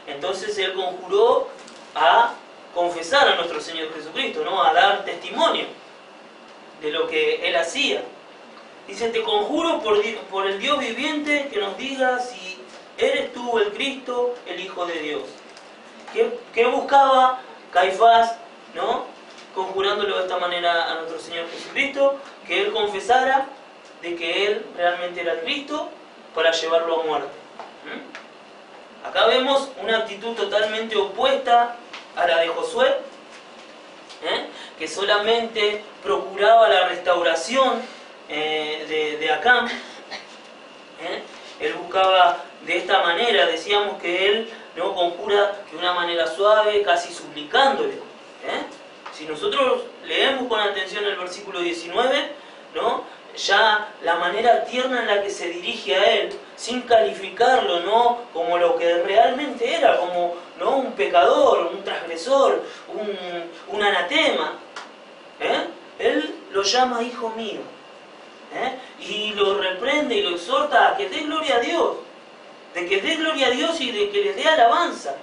Entonces Él conjuró a confesar a nuestro Señor Jesucristo, ¿no?, a dar testimonio de lo que Él hacía. Dice, te conjuro por el Dios viviente que nos digas si eres tú el Cristo, el Hijo de Dios. ¿Qué buscaba Caifás, ¿no?, conjurándolo de esta manera a nuestro Señor Jesucristo? Que Él confesara de que Él realmente era Cristo para llevarlo a muerte. Acá vemos una actitud totalmente opuesta a la de Josué, que solamente procuraba la restauración de Acán. Él buscaba de esta manera, decíamos que Él no conjura de una manera suave, casi suplicándole. Si nosotros leemos con atención el versículo 19, ¿no?, ya la manera tierna en la que se dirige a Él, sin calificarlo, ¿no?, como lo que realmente era, como, ¿no?, un pecador, un transgresor, un anatema. Él lo llama hijo mío, y lo reprende y lo exhorta a que dé gloria a Dios, de que dé gloria a Dios y de que le dé alabanza.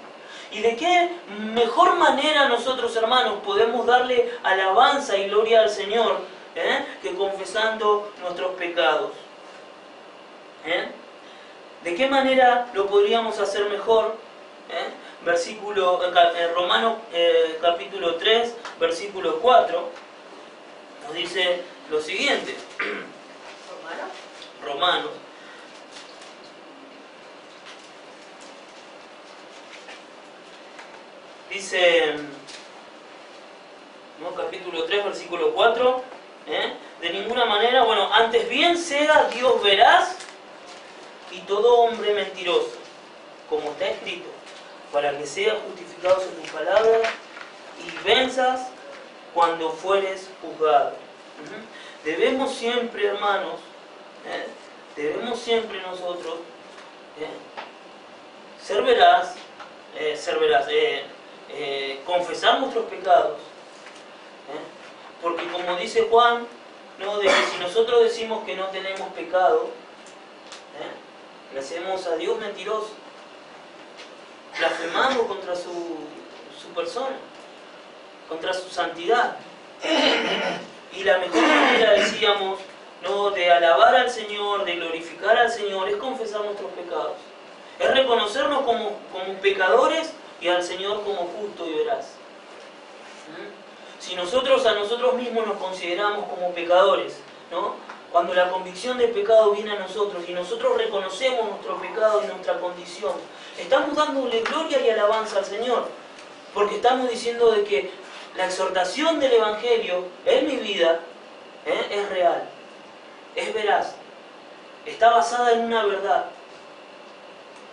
¿Y de qué mejor manera nosotros, hermanos, podemos darle alabanza y gloria al Señor que confesando nuestros pecados? ¿De qué manera lo podríamos hacer mejor? Romanos capítulo 3, versículo 4, nos dice lo siguiente. Romanos. Dice, ¿no?, capítulo 3, versículo 4, de ninguna manera, bueno, antes bien sea Dios veraz y todo hombre mentiroso, como está escrito, para que seas justificados en tus palabras y venzas cuando fueres juzgado. Debemos siempre, hermanos, debemos siempre nosotros ser veraz, confesar nuestros pecados, porque como dice Juan, ¿no?, de que si nosotros decimos que no tenemos pecado, le hacemos a Dios mentiroso, blasfemamos contra su persona, contra su santidad. Y la mejor manera, decíamos, ¿no?, de alabar al Señor, de glorificar al Señor, es confesar nuestros pecados, es reconocernos como pecadores y al Señor como justo y veraz. Si nosotros a nosotros mismos nos consideramos como pecadores, ¿no? Cuando la convicción del pecado viene a nosotros y nosotros reconocemos nuestro pecado y nuestra condición, estamos dándole gloria y alabanza al Señor, porque estamos diciendo de que la exhortación del Evangelio en mi vida es real, es veraz, está basada en una verdad.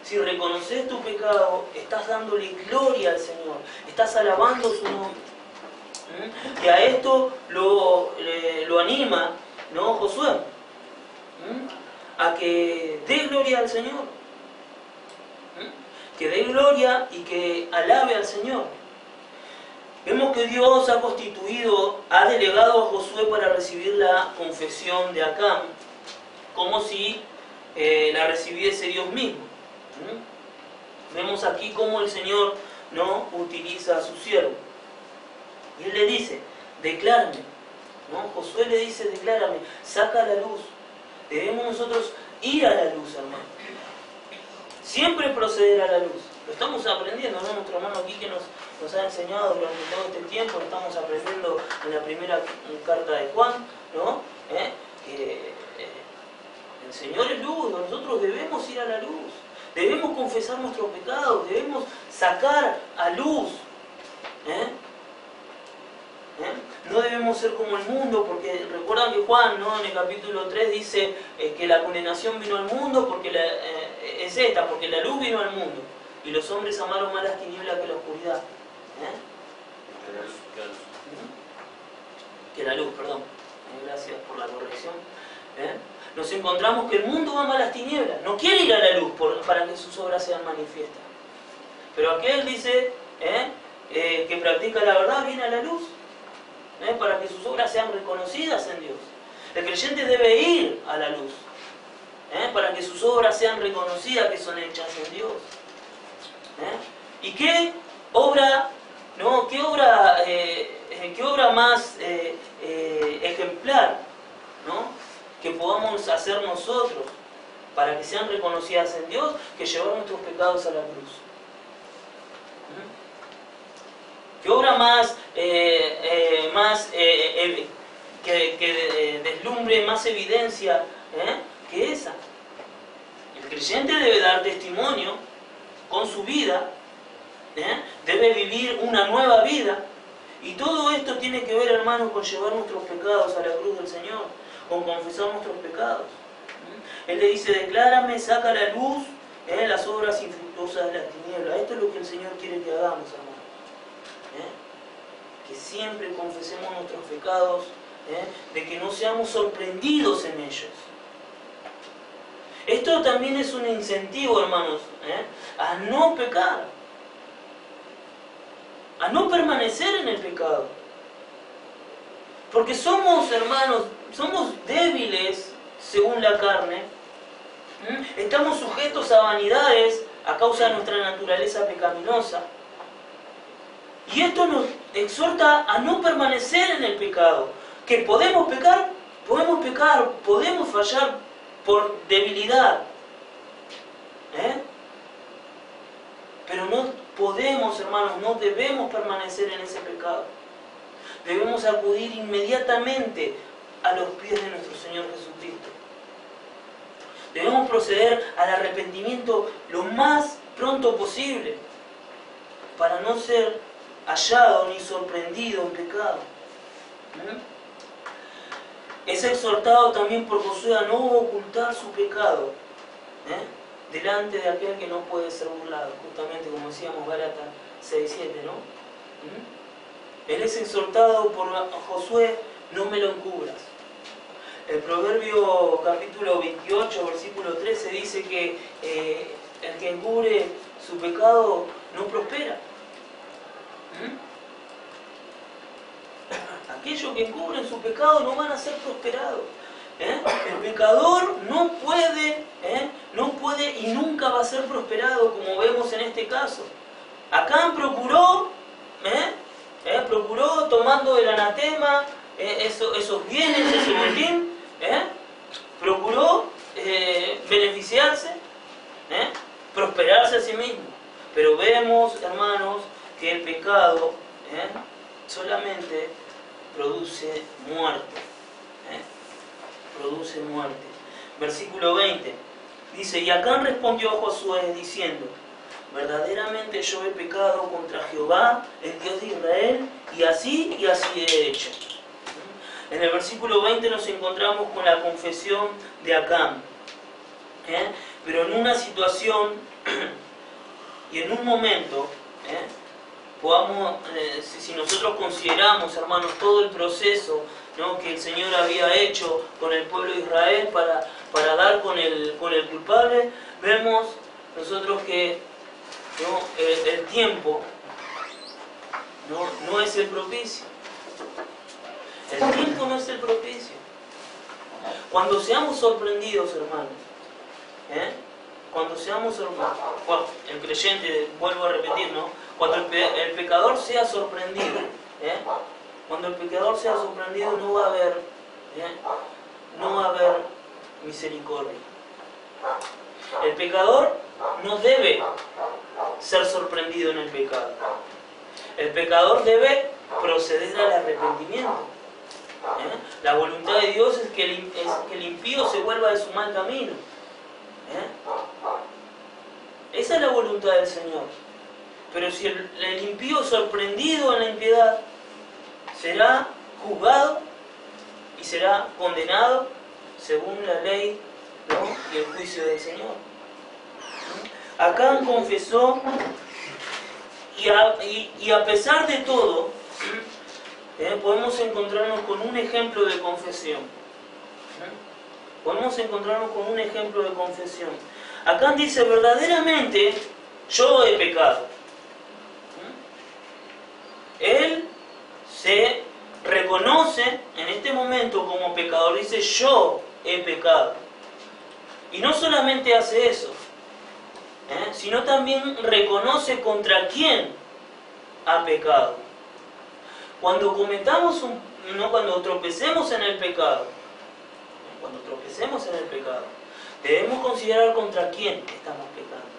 Si reconoces tu pecado, estás dándole gloria al Señor, estás alabando su nombre. Y a esto lo anima, ¿no?, Josué, a que dé gloria al Señor, que dé gloria y que alabe al Señor. Vemos que Dios ha delegado a Josué para recibir la confesión de Acán, como si la recibiese Dios mismo. Vemos aquí cómo el Señor no utiliza a su siervo. Y Él le dice, declárame, ¿no? Josué le dice, declárame, saca a la luz. Debemos nosotros ir a la luz, hermano. Siempre proceder a la luz. Lo estamos aprendiendo, ¿no? Nuestro hermano aquí que nos ha enseñado durante todo este tiempo, lo estamos aprendiendo en la primera carta de Juan, ¿no? Que el Señor es luz, nosotros debemos ir a la luz. Debemos confesar nuestros pecados, debemos sacar a luz. No debemos ser como el mundo, porque recuerdan que Juan, ¿no?, en el capítulo 3 dice que la condenación vino al mundo porque porque la luz vino al mundo y los hombres amaron más las tinieblas que la oscuridad. Que la luz, perdón. Gracias por la corrección. Nos encontramos que el mundo ama las tinieblas, no quiere ir a la luz para que sus obras sean manifiestas. Pero aquel dice que practica la verdad viene a la luz. Para que sus obras sean reconocidas en Dios. El creyente debe ir a la luz, para que sus obras sean reconocidas que son hechas en Dios. ¿Y qué obra, no? ¿Qué obra más ejemplar, ¿no?, que podamos hacer nosotros para que sean reconocidas en Dios que llevar nuestros pecados a la cruz? ¿Qué obra más que deslumbre, más evidencia que esa? El creyente debe dar testimonio con su vida, debe vivir una nueva vida, y todo esto tiene que ver, hermanos, con llevar nuestros pecados a la cruz del Señor, con confesar nuestros pecados. Él le dice, declárame, saca a la luz las obras infructuosas de las tinieblas. Esto es lo que el Señor quiere que hagamos, hermanos. Que siempre confesemos nuestros pecados, de que no seamos sorprendidos en ellos. Esto también es un incentivo, hermanos, a no pecar, a no permanecer en el pecado. Porque somos, hermanos, somos débiles según la carne, estamos sujetos a vanidades a causa de nuestra naturaleza pecaminosa. Y esto nos exhorta a no permanecer en el pecado. Que podemos pecar, podemos fallar por debilidad. Pero no podemos, hermanos, no debemos permanecer en ese pecado. Debemos acudir inmediatamente a los pies de nuestro Señor Jesucristo. Debemos proceder al arrepentimiento lo más pronto posible para no ser hallado ni sorprendido en pecado. Es exhortado también por Josué a no ocultar su pecado delante de aquel que no puede ser burlado, justamente como decíamos Gálatas 6:7, ¿no? Él es exhortado por Josué, no me lo encubras. El Proverbio capítulo 28, versículo 13 dice que el que encubre su pecado no prospera. Aquellos que encubren su pecado no van a ser prosperados. El pecador no puede y nunca va a ser prosperado, como vemos en este caso. Acán procuró tomando el anatema, esos bienes, ese botín, procuró beneficiarse, prosperarse a sí mismo. Pero vemos, hermanos, que el pecado solamente produce muerte. Produce muerte. Versículo 20 dice: y Acán respondió a Josué diciendo: verdaderamente yo he pecado contra Jehová, el Dios de Israel, y así he hecho. En el versículo 20 nos encontramos con la confesión de Acán. Pero en una situación y en un momento, si nosotros consideramos, hermanos, todo el proceso, ¿no?, que el Señor había hecho con el pueblo de Israel para dar con el culpable, vemos nosotros que, ¿no?, el tiempo no es el propicio. El tiempo no es el propicio. Cuando seamos sorprendidos, hermanos, cuando seamos sorprendidos, el creyente, vuelvo a repetir, ¿no?, cuando el pecador sea sorprendido, cuando el pecador sea sorprendido no va a haber misericordia. El pecador no debe ser sorprendido en el pecado. El pecador debe proceder al arrepentimiento. La voluntad de Dios es que el impío se vuelva de su mal camino. Esa es la voluntad del Señor. Pero si el impío sorprendido en la impiedad, será juzgado y será condenado según la ley, ¿no?, y el juicio del Señor. Acán confesó y a pesar de todo, podemos encontrarnos con un ejemplo de confesión. Podemos encontrarnos con un ejemplo de confesión. Acán dice: verdaderamente yo he pecado. Él se reconoce en este momento como pecador, dice: yo he pecado. Y no solamente hace eso, sino también reconoce contra quién ha pecado. Cuando cuando tropecemos en el pecado, debemos considerar contra quién estamos pecando,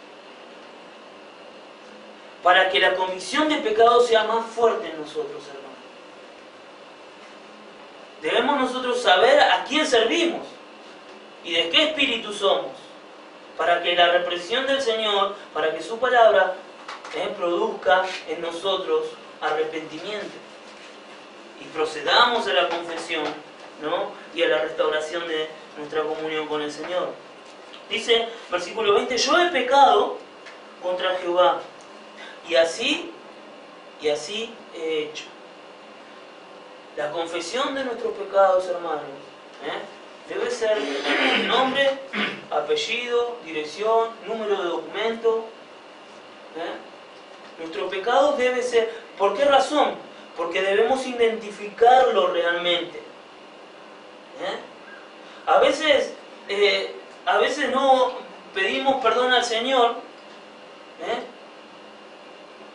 para que la convicción de pecado sea más fuerte en nosotros, hermanos. Debemos nosotros saber a quién servimos y de qué espíritu somos, para que la represión del Señor, para que su palabra produzca en nosotros arrepentimiento y procedamos a la confesión, ¿no?, y a la restauración de nuestra comunión con el Señor. Dice, versículo 20: yo he pecado contra Jehová, y así he hecho. La confesión de nuestros pecados, hermanos, debe ser nombre, apellido, dirección, número de documento. Nuestro pecado debe ser... ¿Por qué razón? Porque debemos identificarlo realmente. A veces no pedimos perdón al Señor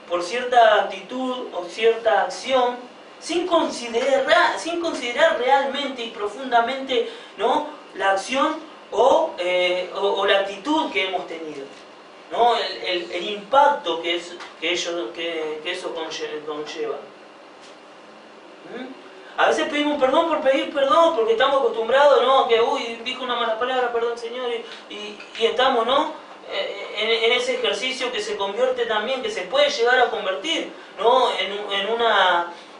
por cierta actitud o cierta acción, sin considerar realmente y profundamente, ¿no?, la acción o la actitud que hemos tenido, ¿no?, el impacto que eso conlleva. A veces pedimos perdón por pedir perdón, porque estamos acostumbrados, ¿no?, que dijo una mala palabra, perdón Señor, y estamos, ¿no?, en ese ejercicio que se convierte también, que se puede llegar a convertir, ¿no?,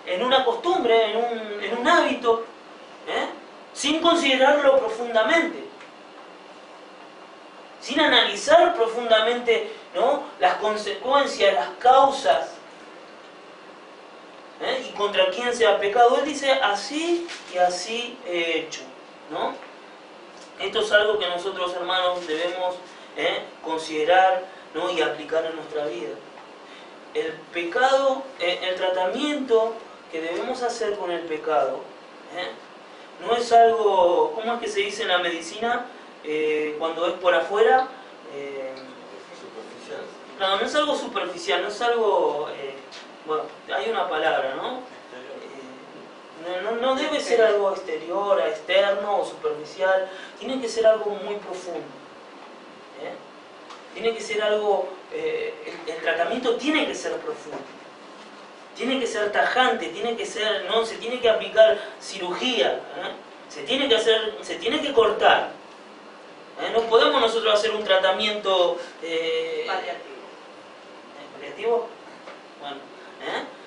en una costumbre, en un hábito, sin considerarlo profundamente, sin analizar profundamente, ¿no?, las consecuencias, las causas, y contra quién se ha pecado. Él dice: así y así he hecho, ¿no? Esto es algo que nosotros, hermanos, debemos considerar, ¿no?, y aplicar en nuestra vida. El pecado, el tratamiento que debemos hacer con el pecado, no es algo, ¿cómo es que se dice en la medicina? Cuando es por afuera, Superficial. no es algo superficial, no es algo, bueno, hay una palabra, ¿no? No debe ser algo exterior, externo o superficial, tiene que ser algo muy profundo. Tiene que ser algo, el tratamiento tiene que ser profundo. tiene que ser tajante, tiene que ser, no, se tiene que aplicar cirugía, se tiene que cortar. No podemos nosotros hacer un tratamiento Paliativo. ¿Paliativo? Bueno,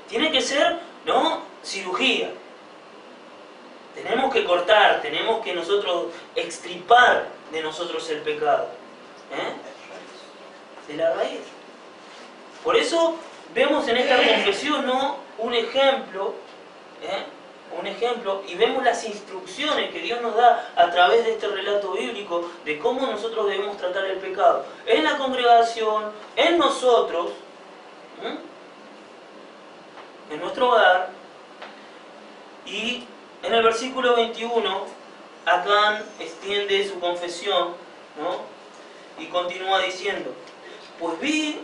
tiene que ser, ¿no?, cirugía. Tenemos que cortar, tenemos que nosotros extirpar de nosotros el pecado. De la raíz. Por eso vemos en esta confesión, ¿no?, un ejemplo, y vemos las instrucciones que Dios nos da a través de este relato bíblico de cómo nosotros debemos tratar el pecado en la congregación, en nosotros, en nuestro hogar. Y en el versículo 21, Acán extiende su confesión, ¿no?, y continúa diciendo: pues vi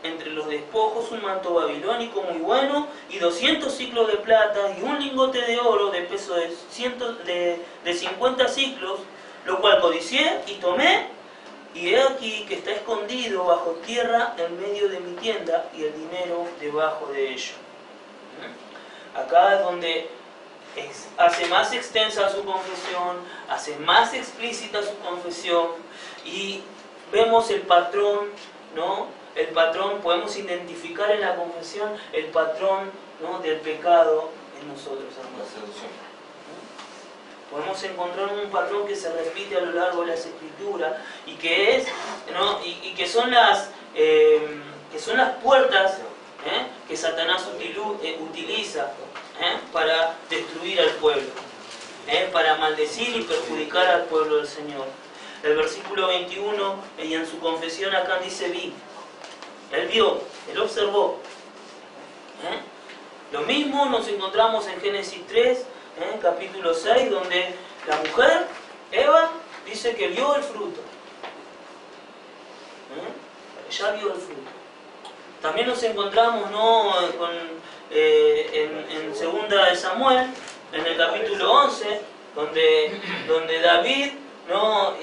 entre los despojos un manto babilónico muy bueno, y 200 siclos de plata, y un lingote de oro de peso de 50 siclos, lo cual codicié y tomé, y he aquí que está escondido bajo tierra en medio de mi tienda, y el dinero debajo de ello. Acá es donde hace más extensa su confesión, hace más explícita su confesión, y vemos el patrón, ¿no? El patrón, podemos identificar en la confesión el patrón, ¿no?, del pecado en nosotros, hermanos. La seducción. Podemos encontrar un patrón que se repite a lo largo de las Escrituras y que es, ¿no?, y que son las puertas que Satanás utiliza para destruir al pueblo, para maldecir y perjudicar al pueblo del Señor. El versículo 21, y en su confesión acá dice: vi. Él vio, él observó. Lo mismo nos encontramos en Génesis 3, capítulo 6, donde la mujer, Eva, dice que vio el fruto. Ella vio el fruto. También nos encontramos, ¿no?, en segunda de Samuel, en el capítulo 11, donde David, ¿no?,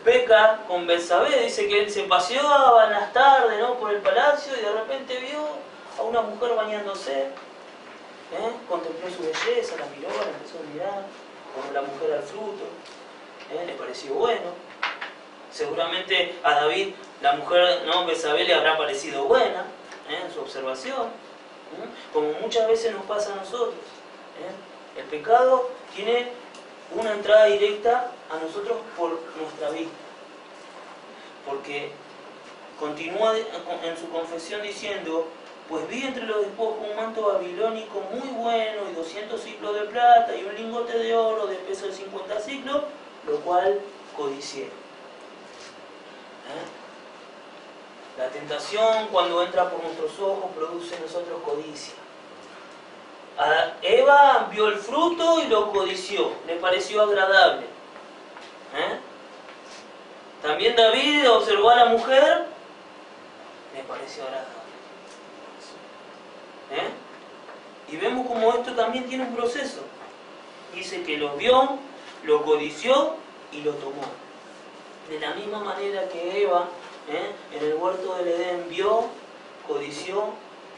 peca con Betsabé. Dice que él se paseaba en las tardes, ¿no?, por el palacio, y de repente vio a una mujer bañándose, contempló su belleza, la miró, la empezó a mirar, como la mujer al fruto, le pareció bueno. Seguramente a David la mujer, ¿no?, Betsabé, le habrá parecido buena en su observación, como muchas veces nos pasa a nosotros. El pecado tiene una entrada directa a nosotros por nuestra vista, porque continúa en su confesión diciendo: pues vi entre los despojos un manto babilónico muy bueno, y 200 siclos de plata, y un lingote de oro de peso de 50 siclos, lo cual codicié. La tentación, cuando entra por nuestros ojos, produce en nosotros codicia. Eva vio el fruto y lo codició, le pareció agradable. También David observó a la mujer, le pareció agradable. Y vemos como esto también tiene un proceso. Dice que lo vio, lo codició y lo tomó. De la misma manera que Eva, en el huerto del Edén, vio, codició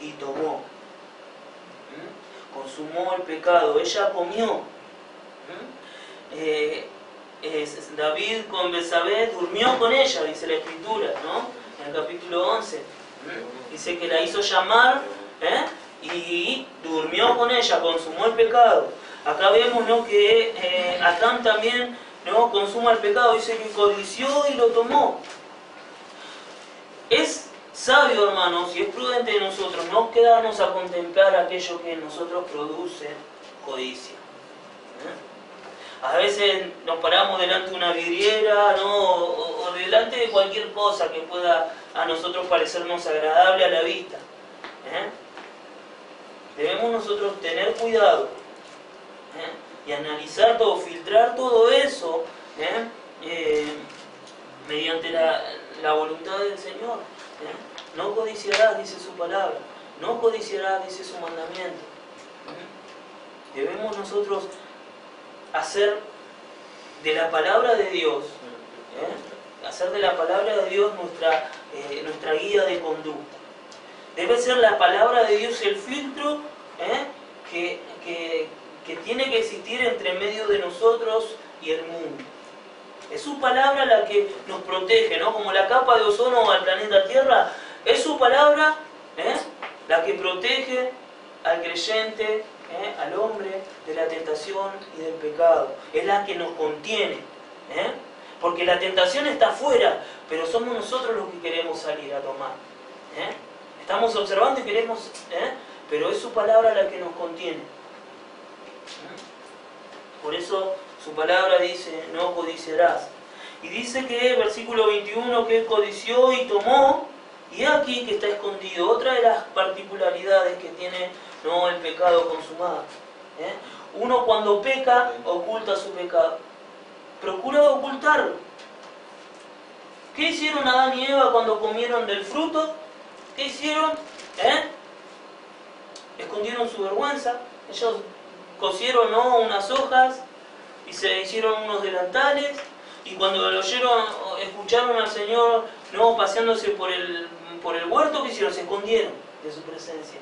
y tomó. Consumó el pecado, ella comió. David con Betsabé durmió con ella, dice la Escritura, ¿no?, en el capítulo 11. Dice que la hizo llamar, y durmió con ella, consumó el pecado. Acá vemos, ¿no?, que Acán también, ¿no?, consuma el pecado, dice que codició y lo tomó. Es sabio, hermanos, y es prudente de nosotros no quedarnos a contemplar aquello que en nosotros produce codicia. A veces nos paramos delante de una vidriera, ¿no?, o delante de cualquier cosa que pueda a nosotros parecernos agradable a la vista. Debemos nosotros tener cuidado y analizar todo, filtrar todo eso mediante la voluntad del Señor. No codiciarás, dice su palabra. No codiciarás, dice su mandamiento. Debemos nosotros hacer de la palabra de Dios, nuestra guía de conducta. Debe ser la palabra de Dios el filtro que tiene que existir entre medio de nosotros y el mundo. Es su palabra la que nos protege, ¿no? Como la capa de ozono al planeta Tierra, es su palabra la que protege al creyente, al hombre, de la tentación y del pecado. Es la que nos contiene. Porque la tentación está afuera, pero somos nosotros los que queremos salir a tomar. Estamos observando y queremos, pero es su palabra la que nos contiene. Por eso su palabra dice, no codiciarás. Y dice que, versículo 21, que él codició y tomó, y aquí que está escondido. Otra de las particularidades que tiene el pecado consumado. Uno cuando peca, oculta su pecado. Procura ocultarlo. ¿Qué hicieron Adán y Eva cuando comieron del fruto? ¿Qué hicieron? Escondieron su vergüenza. Ellos cosieron unas hojas y se hicieron unos delantales, y cuando lo oyeron, escucharon al Señor paseándose por el huerto, ¿qué hicieron? Se escondieron de su presencia.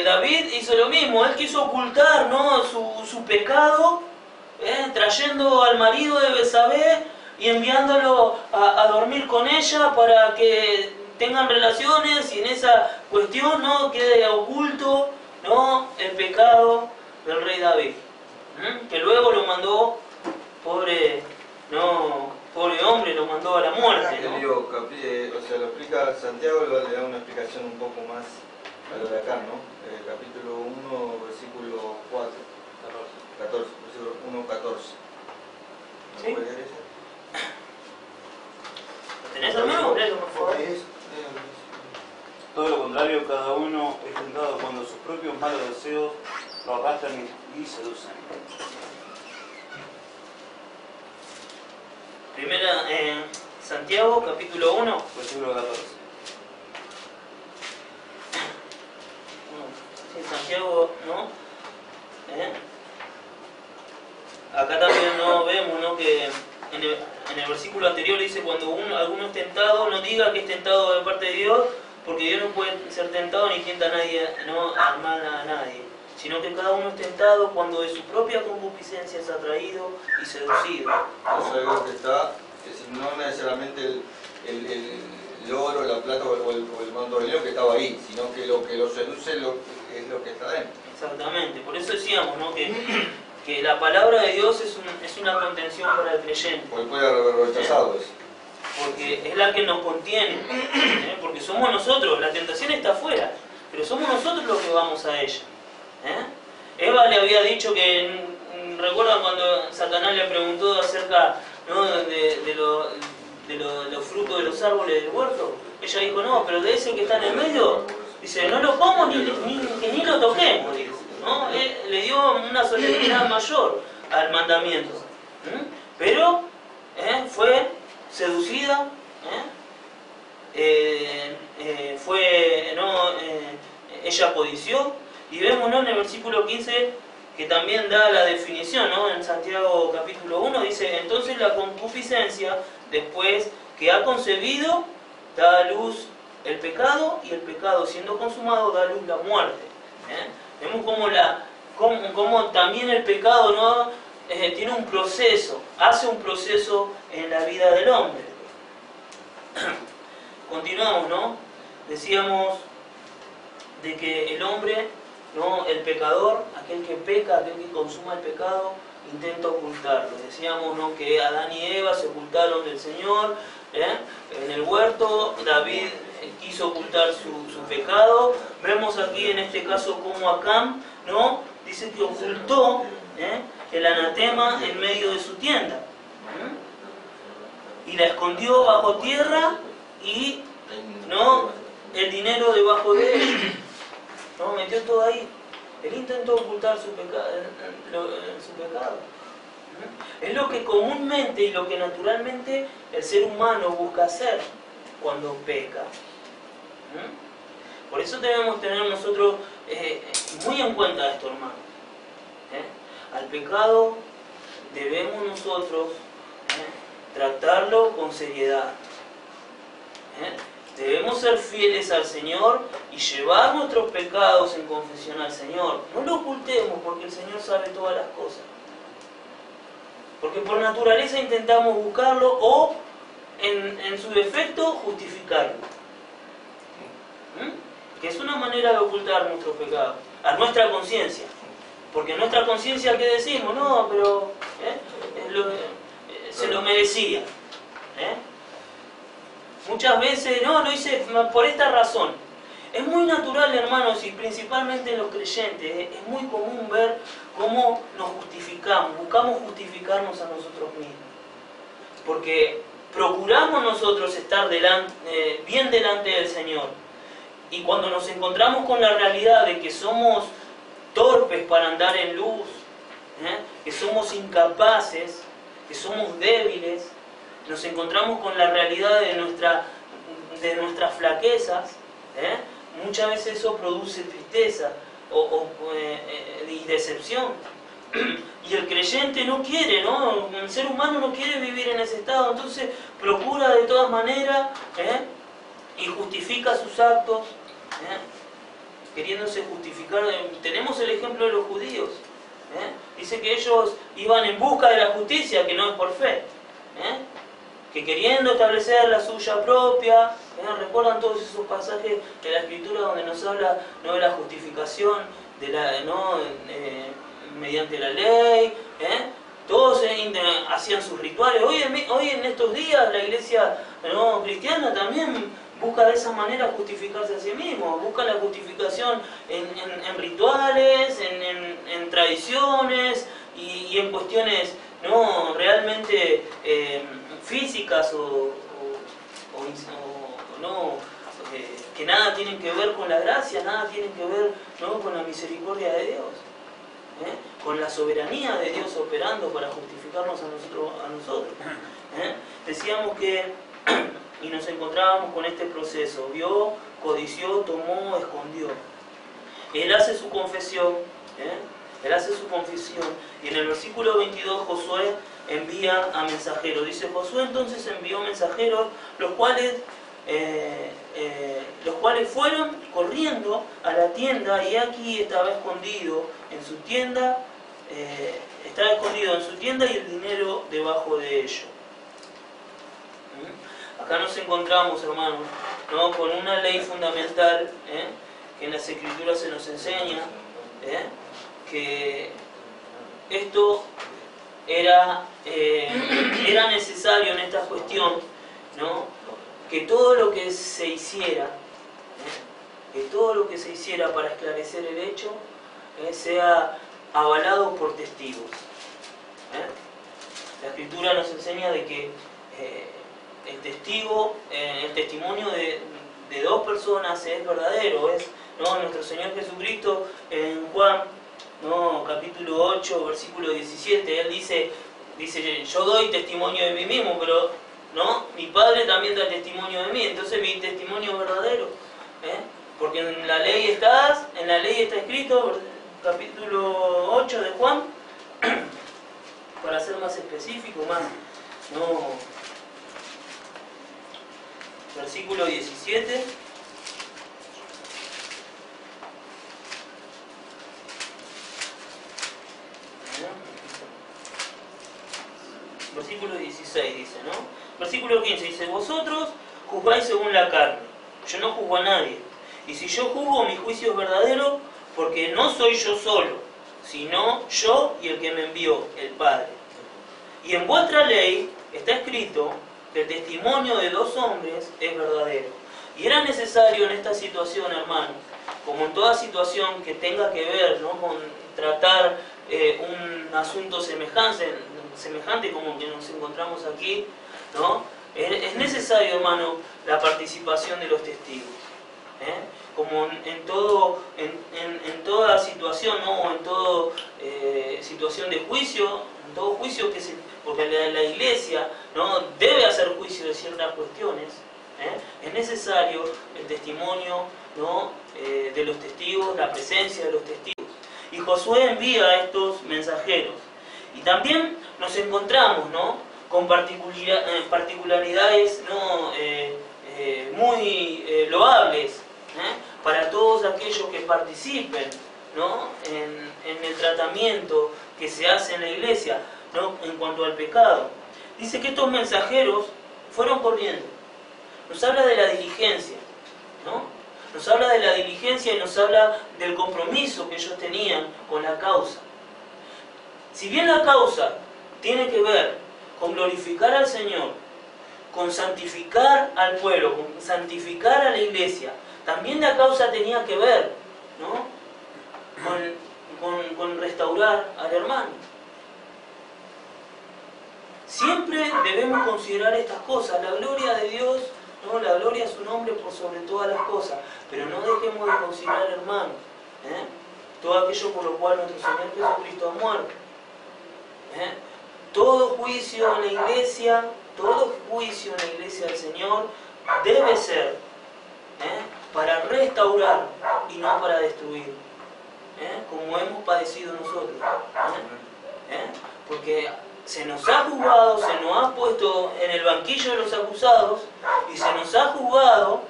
David hizo lo mismo. Él quiso ocultar su pecado, trayendo al marido de Betsabé y enviándolo a dormir con ella para que tengan relaciones, y en esa cuestión quede oculto el pecado del rey David, que luego lo mandó, pobre hombre, lo mandó a la muerte, ¿no? Lo explica Santiago, le da una explicación un poco más a lo de acá, ¿no? Capítulo 1, versículo 4, 14, versículo 1, 14. ¿No ¿Sí? puede leer eso? ¿Lo tenés, hermano? Léelo, por favor. Todo lo contrario, cada uno es tentado cuando sus propios malos deseos lo arrastran y seducen. Primera, Santiago, capítulo 1. Versículo 14. Sí, Santiago, Acá también vemos que en el versículo anterior dice, cuando alguno es tentado, no diga que es tentado de parte de Dios, porque Dios no puede ser tentado ni tienta a nadie, a nadie, sino que cada uno es tentado cuando de su propia concupiscencia es atraído y seducido. Es algo que está, no necesariamente el oro, la plata o el manto de león que estaba ahí, sino que lo seduce es lo que está dentro. Exactamente, por eso decíamos que la palabra de Dios es una contención para el creyente. Porque puede haber rechazado eso. Porque es la que nos contiene, porque somos nosotros, la tentación está afuera, pero somos nosotros los que vamos a ella. Eva le había dicho que, ¿recuerdan cuando Satanás le preguntó acerca de los frutos de los árboles del huerto? Ella dijo, no, pero de ese que está en el medio, dice, no lo como ni lo toquemos, dijo, le dio una solemnidad mayor al mandamiento. Pero fue seducida, ella codició, y vemos en el versículo 15 que también da la definición, en Santiago capítulo 1 dice, entonces la concupiscencia, después que ha concebido, da a luz el pecado, y el pecado siendo consumado da a luz la muerte. Vemos como también el pecado tiene un proceso, hace un proceso en la vida del hombre. Continuamos, decíamos de que el hombre, el pecador, aquel que peca, aquel que consuma el pecado, intenta ocultarlo. Decíamos que Adán y Eva se ocultaron del Señor en el huerto. David quiso ocultar su pecado. Vemos aquí en este caso como Acán dice que ocultó el anatema en medio de su tienda, y la escondió bajo tierra, y el dinero debajo de él, metió todo ahí. Él intentó ocultar su pecado. Es lo que comúnmente y lo que naturalmente el ser humano busca hacer cuando peca. Por eso debemos tener nosotros muy en cuenta esto, hermano. Al pecado debemos nosotros tratarlo con seriedad. Debemos ser fieles al Señor y llevar nuestros pecados en confesión al Señor. No lo ocultemos porque el Señor sabe todas las cosas. Porque por naturaleza intentamos buscarlo o, en su defecto, justificarlo. Que es una manera de ocultar nuestros pecados. A nuestra conciencia. Porque en nuestra conciencia, ¿qué decimos? No, pero se lo merecía. Muchas veces, no, lo hice por esta razón. Es muy natural, hermanos, y principalmente en los creyentes, es muy común ver cómo nos justificamos, buscamos justificarnos a nosotros mismos. Porque procuramos nosotros estar bien delante del Señor. Y cuando nos encontramos con la realidad de que somos torpes para andar en luz, que somos incapaces, que somos débiles, nos encontramos con la realidad de nuestras flaquezas, muchas veces eso produce tristeza y decepción. Y el creyente no quiere, ¿no? El ser humano no quiere vivir en ese estado, entonces procura de todas maneras y justifica sus actos, queriéndose justificar. Tenemos el ejemplo de los judíos. Dice que ellos iban en busca de la justicia, que no es por fe. Que queriendo establecer la suya propia, recuerdan todos esos pasajes de la Escritura donde nos habla no de la justificación mediante la ley, todos hacían sus rituales. Hoy en estos días la iglesia cristiana también busca de esa manera justificarse a sí mismo, busca la justificación en rituales, en tradiciones y en cuestiones realmente físicas que nada tienen que ver con la gracia, nada tienen que ver con la misericordia de Dios, con la soberanía de Dios operando para justificarnos a nosotros. Decíamos que y nos encontrábamos con este proceso: vio, codició, tomó, escondió. Él hace su confesión, y en el versículo 22 Josué envía a mensajeros. Dice: Josué entonces envió mensajeros, los cuales fueron corriendo a la tienda, y aquí estaba escondido en su tienda, y el dinero debajo de ello. Acá nos encontramos, hermanos, con una ley fundamental que en las Escrituras se nos enseña, que esto era necesario en esta cuestión, que todo lo que se hiciera, para esclarecer el hecho, sea avalado por testigos. La Escritura nos enseña de que el testimonio de dos personas es verdadero. Nuestro Señor Jesucristo en Juan capítulo 8, versículo 17, Él dice, yo doy testimonio de mí mismo, pero mi Padre también da testimonio de mí, entonces mi testimonio es verdadero. Porque en la ley está escrito, capítulo 8 de Juan, para ser más específico, versículo 17. Versículo 16 dice, Versículo 15 dice: vosotros juzgáis según la carne, yo no juzgo a nadie. Y si yo juzgo, mi juicio es verdadero, porque no soy yo solo, sino yo y el que me envió, el Padre. Y en vuestra ley está escrito que el testimonio de dos hombres es verdadero. Y era necesario en esta situación, hermanos, como en toda situación que tenga que ver con tratar un asunto semejante como que nos encontramos aquí, es necesario, hermano, la participación de los testigos. Como en toda situación, o en toda situación de juicio, en todo juicio porque la iglesia debe hacer juicio de ciertas cuestiones, es necesario el testimonio de los testigos, la presencia de los testigos. Y Josué envía a estos mensajeros. Y también nos encontramos con particularidades muy loables para todos aquellos que participen, ¿no?, en el tratamiento que se hace en la iglesia, ¿no?, en cuanto al pecado. Dice que estos mensajeros fueron corriendo. Nos habla de la diligencia, ¿no? Nos habla de la diligencia y nos habla del compromiso que ellos tenían con la causa. Si bien la causa tiene que ver con glorificar al Señor, con santificar al pueblo, con santificar a la iglesia, también la causa tenía que ver, ¿no?, con restaurar al hermano. Siempre debemos considerar estas cosas, la gloria de Dios, ¿no?, la gloria a su nombre por sobre todas las cosas, pero no dejemos de considerar, hermanos, todo aquello por lo cual nuestro Señor Jesucristo ha muerto. Todo juicio en la iglesia, todo juicio en la iglesia del Señor debe ser para restaurar y no para destruir, como hemos padecido nosotros. Porque se nos ha juzgado, se nos ha puesto en el banquillo de los acusados y se nos ha juzgado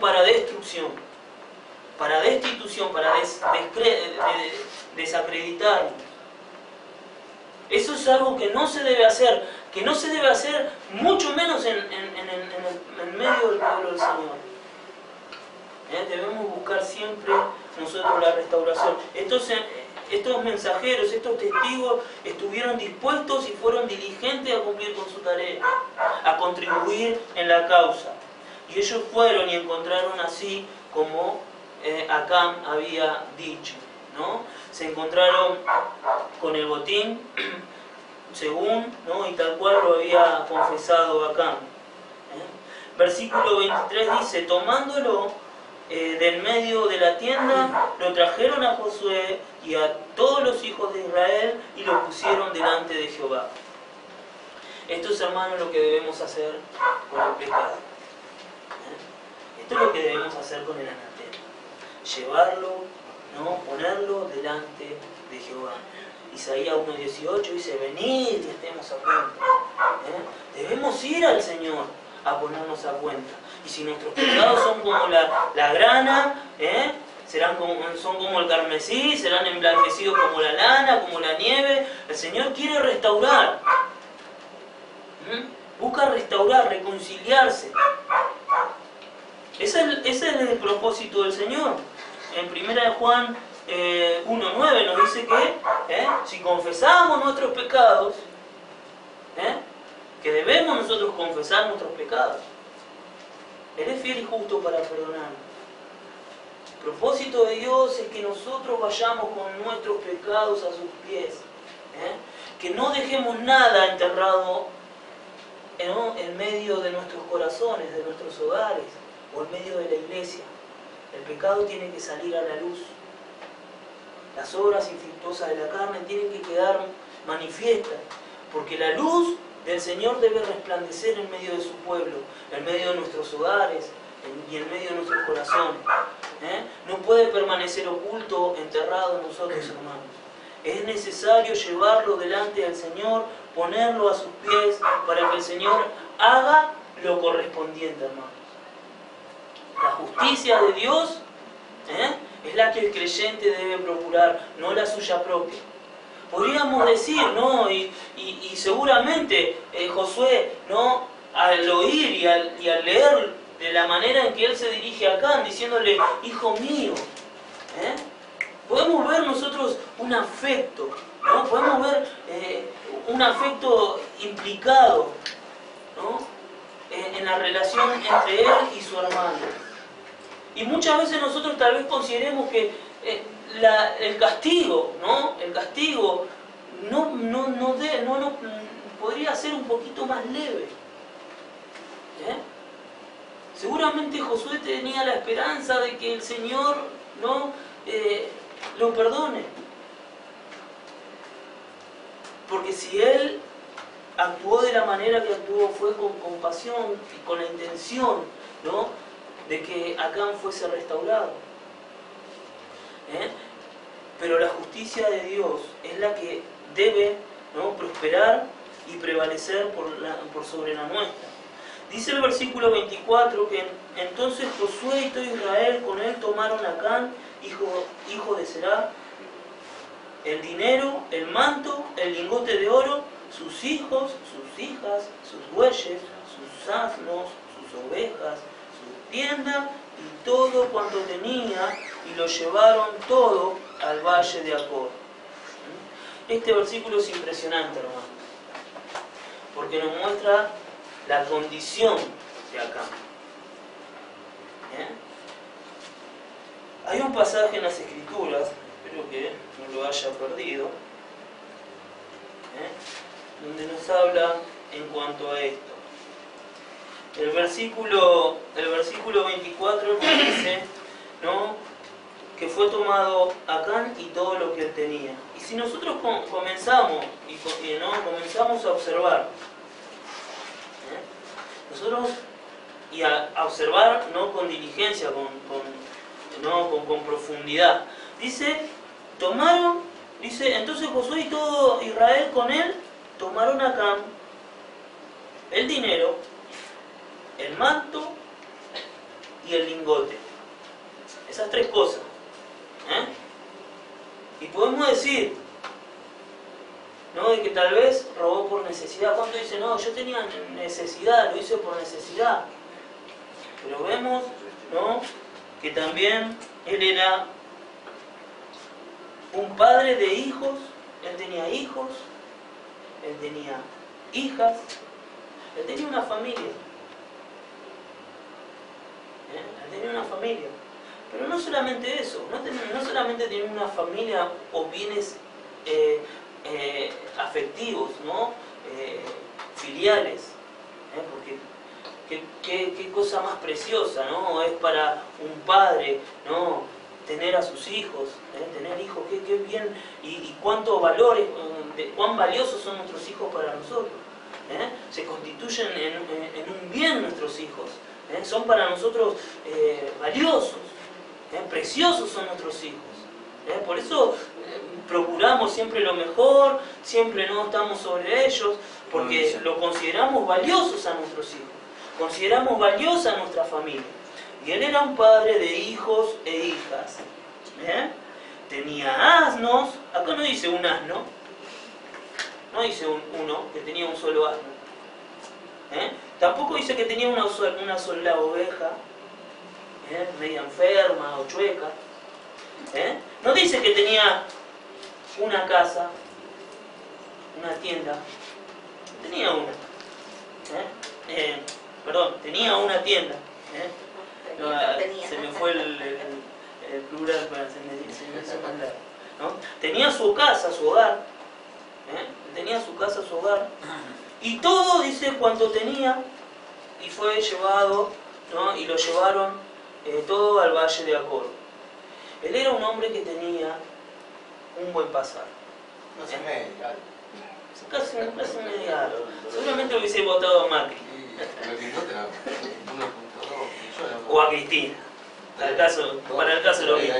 para destrucción, para destitución, para desacreditarnos. Eso es algo que no se debe hacer, mucho menos en medio del pueblo del Señor. Debemos buscar siempre nosotros la restauración. Estos mensajeros, estos testigos estuvieron dispuestos y fueron diligentes a cumplir con su tarea, a contribuir en la causa. Y ellos fueron y encontraron así como Acán había dicho, ¿no? Se encontraron con el botín, según, ¿no?, y tal cual lo había confesado Acán. Versículo 23 dice: tomándolo del medio de la tienda, lo trajeron a Josué y a todos los hijos de Israel y lo pusieron delante de Jehová. Esto es, hermanos, lo que debemos hacer con el pecado. Esto es lo que debemos hacer con el anatema. Llevarlo, ¿no?, ponerlo delante de Jehová. Isaías 1:18 dice: venid y estemos a cuenta. Debemos ir al Señor a ponernos a cuenta. Y si nuestros pecados son como la grana, son como el carmesí, serán emblanquecidos como la lana, como la nieve, el Señor quiere restaurar. Busca restaurar, reconciliarse. Ese es el propósito del Señor. En 1 Juan 1:9 nos dice que si confesamos nuestros pecados, que debemos nosotros confesar nuestros pecados, Él es fiel y justo para perdonarnos. El propósito de Dios es que nosotros vayamos con nuestros pecados a sus pies, que no dejemos nada enterrado en medio de nuestros corazones, de nuestros hogares o en medio de la iglesia. El pecado tiene que salir a la luz. Las obras infructuosas de la carne tienen que quedar manifiestas, porque la luz del Señor debe resplandecer en medio de su pueblo, en medio de nuestros hogares y en medio de nuestros corazones. No puede permanecer oculto, enterrado en nosotros, hermanos. Es necesario llevarlo delante del Señor, ponerlo a sus pies, para que el Señor haga lo correspondiente, hermanos. La justicia de Dios es la que el creyente debe procurar, no la suya propia. Podríamos decir, ¿no? Y seguramente Josué, ¿no?, al oír y al leer de la manera en que él se dirige a Acán, diciéndole: hijo mío, podemos ver nosotros un afecto, ¿no? Podemos ver un afecto implicado, ¿no?, en la relación entre él y su hermano. Y muchas veces nosotros tal vez consideremos que el castigo, ¿no?, el castigo no podría ser un poquito más leve. Seguramente Josué tenía la esperanza de que el Señor, ¿no?, lo perdone. Porque si él actuó de la manera que actuó, fue con compasión y con la intención, ¿no?, de que Acán fuese restaurado. Pero la justicia de Dios es la que debe, ¿no?, prosperar y prevalecer por sobre la nuestra. Dice el versículo 24 que entonces Josué y todo Israel con él tomaron a Acán, hijo de Será, el dinero, el manto, el lingote de oro, sus hijos, sus hijas, sus bueyes, sus asnos, sus ovejas, su tienda y todo cuanto tenía, y lo llevaron todo al valle de Acor. Este versículo es impresionante, hermano, porque nos muestra la condición de Acán. Hay un pasaje en las Escrituras, espero que no lo haya perdido, donde nos habla en cuanto a esto. El versículo 24 nos dice, ¿no?, que fue tomado Acán y todo lo que él tenía. Y si nosotros comenzamos a observar, nosotros, y a observar no con diligencia, con profundidad, dice, entonces Josué y todo Israel con él tomaron a Acán el dinero, el manto y el lingote. Esas tres cosas. Y podemos decir, ¿no?, de que tal vez robó por necesidad. ¿Cuánto dice? No, yo tenía necesidad, lo hice por necesidad. Pero vemos, ¿no?, que también él era un padre de hijos. Él tenía hijos, él tenía hijas, él tenía una familia. Él tenía una familia. Pero no solamente eso, no solamente tenía una familia o bienes afectivos, ¿no?, filiales, porque qué cosa más preciosa, ¿no?, es para un padre, ¿no?, tener a sus hijos, tener hijos, qué bien, y cuántos valores, cuán valiosos son nuestros hijos para nosotros. Se constituyen en un bien nuestros hijos, son para nosotros valiosos, preciosos son nuestros hijos. Por eso procuramos siempre lo mejor, siempre no estamos sobre ellos, porque lo consideramos valiosos a nuestros hijos, consideramos valiosa a nuestra familia. Y él era un padre de hijos e hijas. Tenía asnos, acá no dice un asno, no dice uno, que tenía un solo asno. Tampoco dice que tenía una sola oveja, media enferma o chueca. No dice que tenía una casa, una tienda. Tenía una. Tenía una tienda. Se me fue el plural, se me hizo mandar, ¿no? Tenía su casa, su hogar. Tenía su casa, su hogar. Y todo, dice, cuanto tenía, y fue llevado, ¿no?, y lo llevaron todo al valle de Acor. Él era un hombre que tenía un buen pasar. No se me diga. Casi media. Seguramente lo hubiese votado a Macri. O a Cristina. Para el caso lo mismo.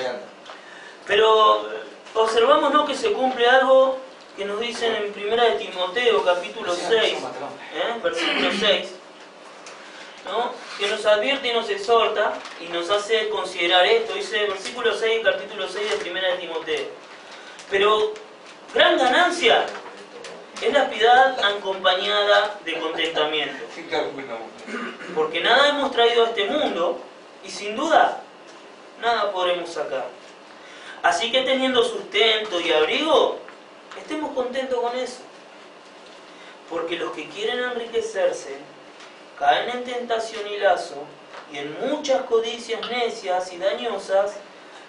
Pero observamos, ¿no?, que se cumple algo que nos dicen en 1 de Timoteo, capítulo 6, versículo 6, ¿no?, que nos advierte y nos exhorta y nos hace considerar esto. Dice versículo 6, capítulo 6 de 1 de Timoteo. Pero gran ganancia es la piedad acompañada de contentamiento. Porque nada hemos traído a este mundo y sin duda nada podremos sacar. Así que teniendo sustento y abrigo, estemos contentos con eso. Porque los que quieren enriquecerse caen en tentación y lazo y en muchas codicias necias y dañosas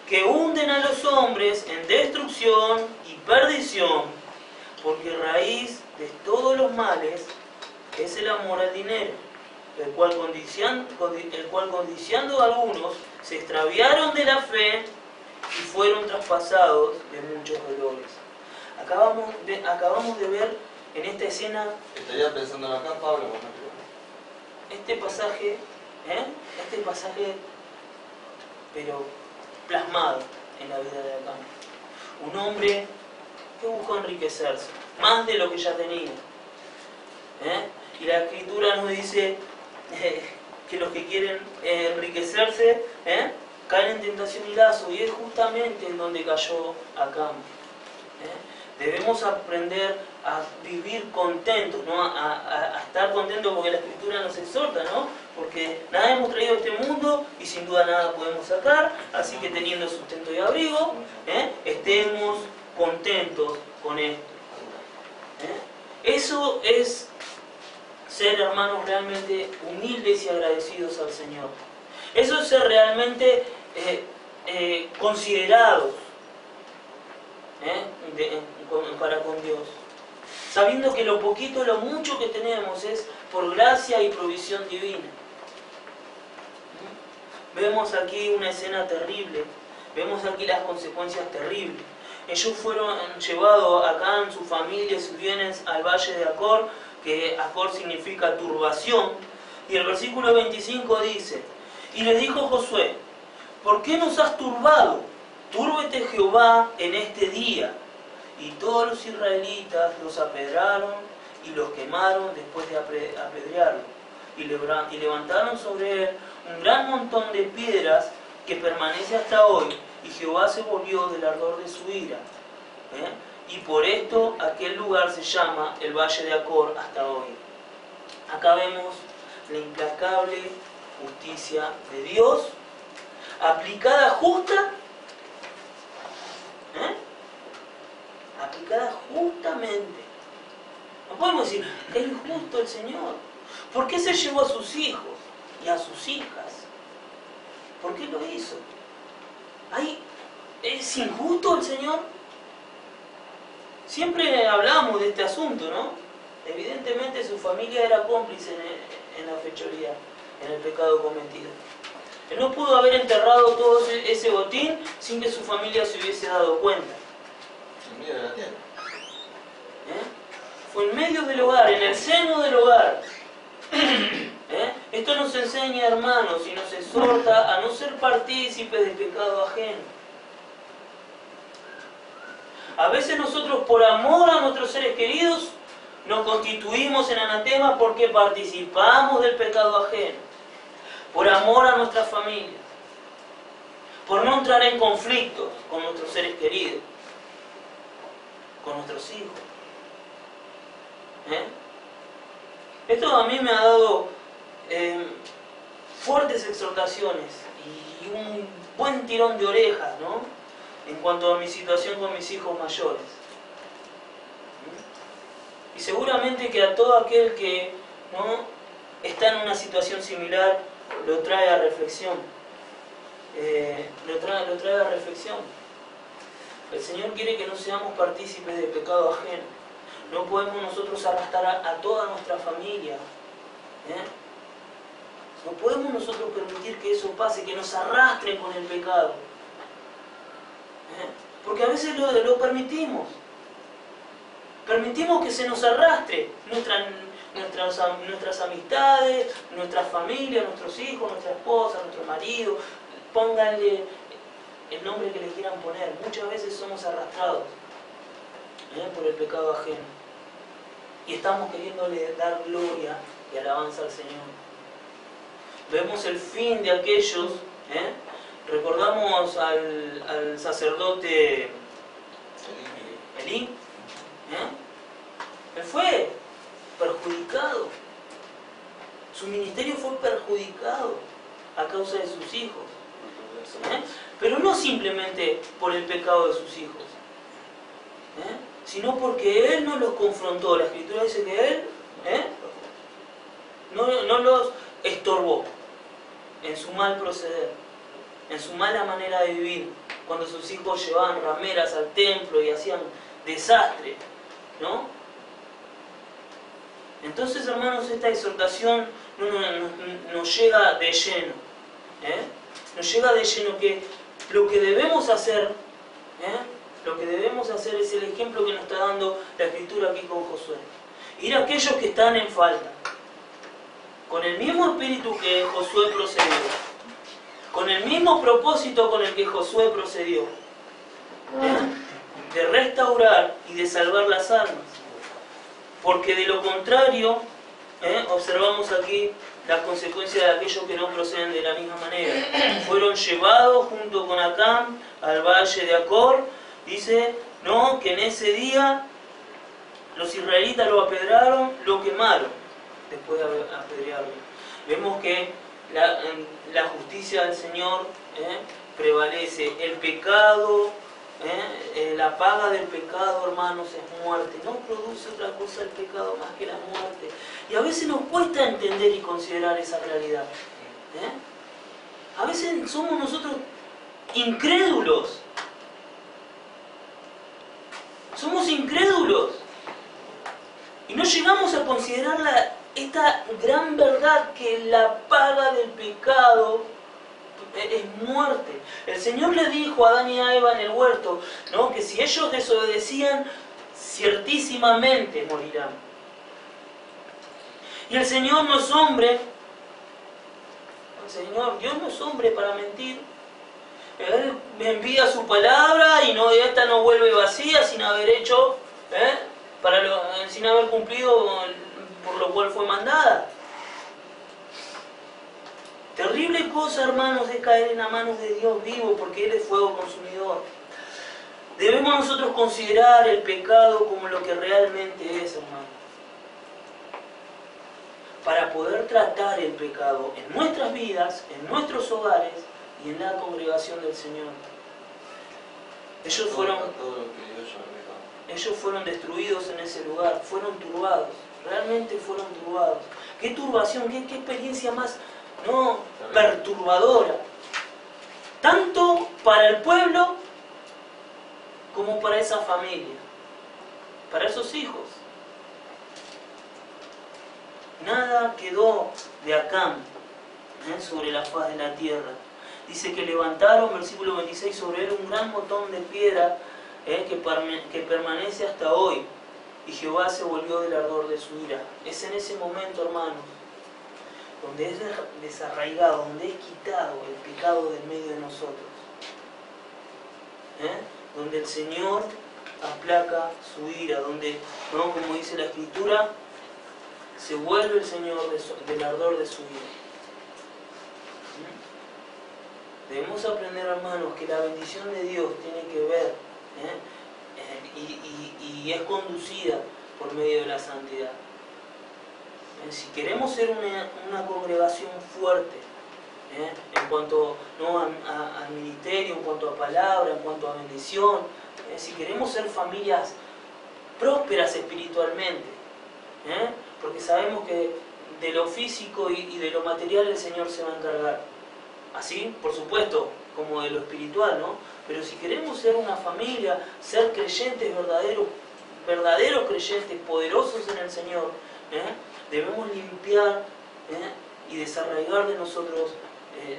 que hunden a los hombres en destrucción y perdición, porque raíz de todos los males es el amor al dinero, el cual codiciando a algunos se extraviaron de la fe y fueron traspasados de muchos dolores. Acabamos de ver en esta escena. Estaría pensando acá, Pablo, Este pasaje, pero plasmado en la vida de Acán. Un hombre que buscó enriquecerse, más de lo que ya tenía. Y la Escritura nos dice, que los que quieren enriquecerse caen en tentación y lazo, y es justamente en donde cayó Acán. Debemos aprender a vivir contentos, ¿no? a estar contentos, porque la Escritura nos exhorta, ¿no? Porque nada hemos traído a este mundo y sin duda nada podemos sacar, así que teniendo sustento y abrigo, estemos contentos con esto. Eso es ser, hermanos, realmente humildes y agradecidos al Señor. Eso es ser realmente considerados para con Dios, sabiendo que lo poquito, lo mucho que tenemos es por gracia y provisión divina. Vemos aquí una escena terrible, vemos aquí las consecuencias terribles. Ellos fueron llevados acá en su familia, sus bienes, al valle de Acor, que Acor significa turbación, y el versículo 25 dice: y le dijo Josué, ¿por qué nos has turbado? Túrbete Jehová en este día. Y todos los israelitas los apedraron y los quemaron después de apedrearlo. Y levantaron sobre él un gran montón de piedras que permanece hasta hoy. Y Jehová se volvió del ardor de su ira. Y por esto aquel lugar se llama el Valle de Acor hasta hoy. Acá vemos la implacable justicia de Dios, aplicada justa, aplicada justamente. No podemos decir, es injusto el Señor. ¿Por qué se llevó a sus hijos y a sus hijas? ¿Por qué lo hizo? ¿Es injusto el Señor? Siempre hablamos de este asunto, ¿no? Evidentemente su familia era cómplice en la fechoría, en el pecado cometido. Él no pudo haber enterrado todo ese botín sin que su familia se hubiese dado cuenta. En medio de la tierra. Fue en medio del hogar, en el seno del hogar. Esto nos enseña, hermanos, y nos exhorta a no ser partícipes del pecado ajeno. A veces nosotros, por amor a nuestros seres queridos, nos constituimos en anatema porque participamos del pecado ajeno. Por amor a nuestras familias. Por no entrar en conflictos con nuestros seres queridos. Con nuestros hijos. Esto a mí me ha dado fuertes exhortaciones y un buen tirón de orejas, ¿no? En cuanto a mi situación con mis hijos mayores. Y seguramente que a todo aquel que no está en una situación similar lo trae a reflexión. Lo trae a reflexión. El Señor quiere que no seamos partícipes del pecado ajeno. No podemos nosotros arrastrar a toda nuestra familia. No podemos nosotros permitir que eso pase, que nos arrastren con el pecado. Porque a veces lo permitimos. Permitimos que se nos arrastre nuestras amistades, nuestras familias, nuestros hijos, nuestra esposa, nuestro marido. Pónganle el nombre que le quieran poner. Muchas veces somos arrastrados por el pecado ajeno. Y estamos queriéndole dar gloria y alabanza al Señor. Vemos el fin de aquellos. Recordamos al sacerdote Elí. Él fue perjudicado. Su ministerio fue perjudicado a causa de sus hijos. Pero no simplemente por el pecado de sus hijos, sino porque él no los confrontó. La Escritura dice que él no los estorbó en su mal proceder, en su mala manera de vivir, cuando sus hijos llevaban rameras al templo y hacían desastre, ¿no? Entonces, hermanos, esta exhortación nos llega de lleno, nos llega de lleno que lo que debemos hacer, es el ejemplo que nos está dando la Escritura aquí con Josué. Ir a aquellos que están en falta, con el mismo espíritu que Josué procedió, con el mismo propósito con el que Josué procedió, de restaurar y de salvar las almas. Porque de lo contrario, observamos aquí las consecuencias de aquellos que no proceden de la misma manera. Fueron llevados junto con Acán al valle de Acor. Dice, no, que en ese día los israelitas lo apedraron, lo quemaron, después de apedrearlo. Vemos que la justicia del Señor prevalece. El pecado, la paga del pecado, hermanos, es muerte. No produce otra cosa el pecado más que la muerte. Y a veces nos cuesta entender y considerar esa realidad. A veces somos nosotros incrédulos. Somos incrédulos. Y no llegamos a considerar esta gran verdad que la paga del pecado es muerte. El Señor le dijo a Adán y a Eva en el huerto, ¿no?, que si ellos desobedecían, ciertísimamente morirán. Y el Señor no es hombre, Dios no es hombre para mentir. Él me envía su palabra y esta no vuelve vacía sin haber hecho, sin haber cumplido por lo cual fue mandada. Terrible cosa, hermanos, es caer en las manos de Dios vivo, porque Él es fuego consumidor. Debemos nosotros considerar el pecado como lo que realmente es, hermano, para poder tratar el pecado en nuestras vidas, en nuestros hogares y en la congregación del Señor. Ellos fueron destruidos en ese lugar, fueron turbados, realmente fueron turbados. ¿Qué turbación, qué experiencia más perturbadora? Tanto para el pueblo como para esa familia, para esos hijos. Nada quedó de Acán sobre la faz de la tierra. Dice que levantaron, versículo 26, sobre él un gran montón de piedra que permanece hasta hoy. Y Jehová se volvió del ardor de su ira. Es en ese momento, hermanos, donde es desarraigado, donde es quitado el pecado del medio de nosotros. Donde el Señor aplaca su ira, donde, como dice la Escritura, se vuelve el Señor del ardor de su ira. Debemos aprender, hermanos, que la bendición de Dios tiene que ver y es conducida por medio de la santidad. Si queremos ser una congregación fuerte en cuanto al ministerio, en cuanto a palabra, en cuanto a bendición, si queremos ser familias prósperas espiritualmente, porque sabemos que de lo físico y de lo material el Señor se va a encargar. Así, por supuesto, como de lo espiritual, ¿no? Pero si queremos ser una familia, ser creyentes verdaderos creyentes, poderosos en el Señor, debemos limpiar y desarraigar de nosotros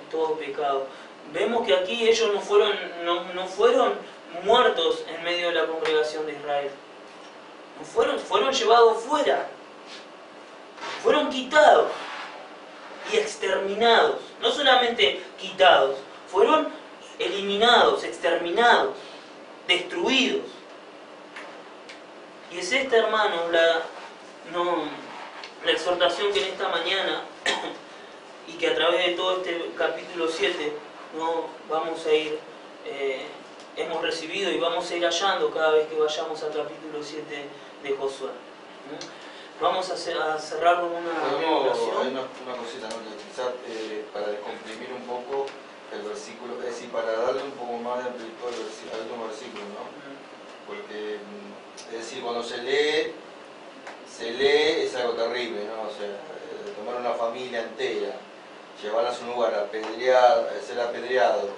todo pecado. Vemos que aquí ellos no fueron muertos en medio de la congregación de Israel. Fueron llevados fuera. Fueron quitados y exterminados. No solamente quitados, fueron eliminados, exterminados, destruidos. Y es esta, hermanos, la exhortación que en esta mañana y que a través de todo este capítulo 7 vamos a ir, hemos recibido y vamos a ir hallando cada vez que vayamos al capítulo 7 de Josué. Vamos a cerrar con una oración. Hay una cosita, ¿no?, que quizás para descomprimir un poco el versículo, es decir, para darle un poco más de amplitud al último versículo, ¿no? Porque, es decir, cuando se lee es algo terrible, ¿no? O sea, tomar una familia entera, llevarla a su lugar, ser apedreado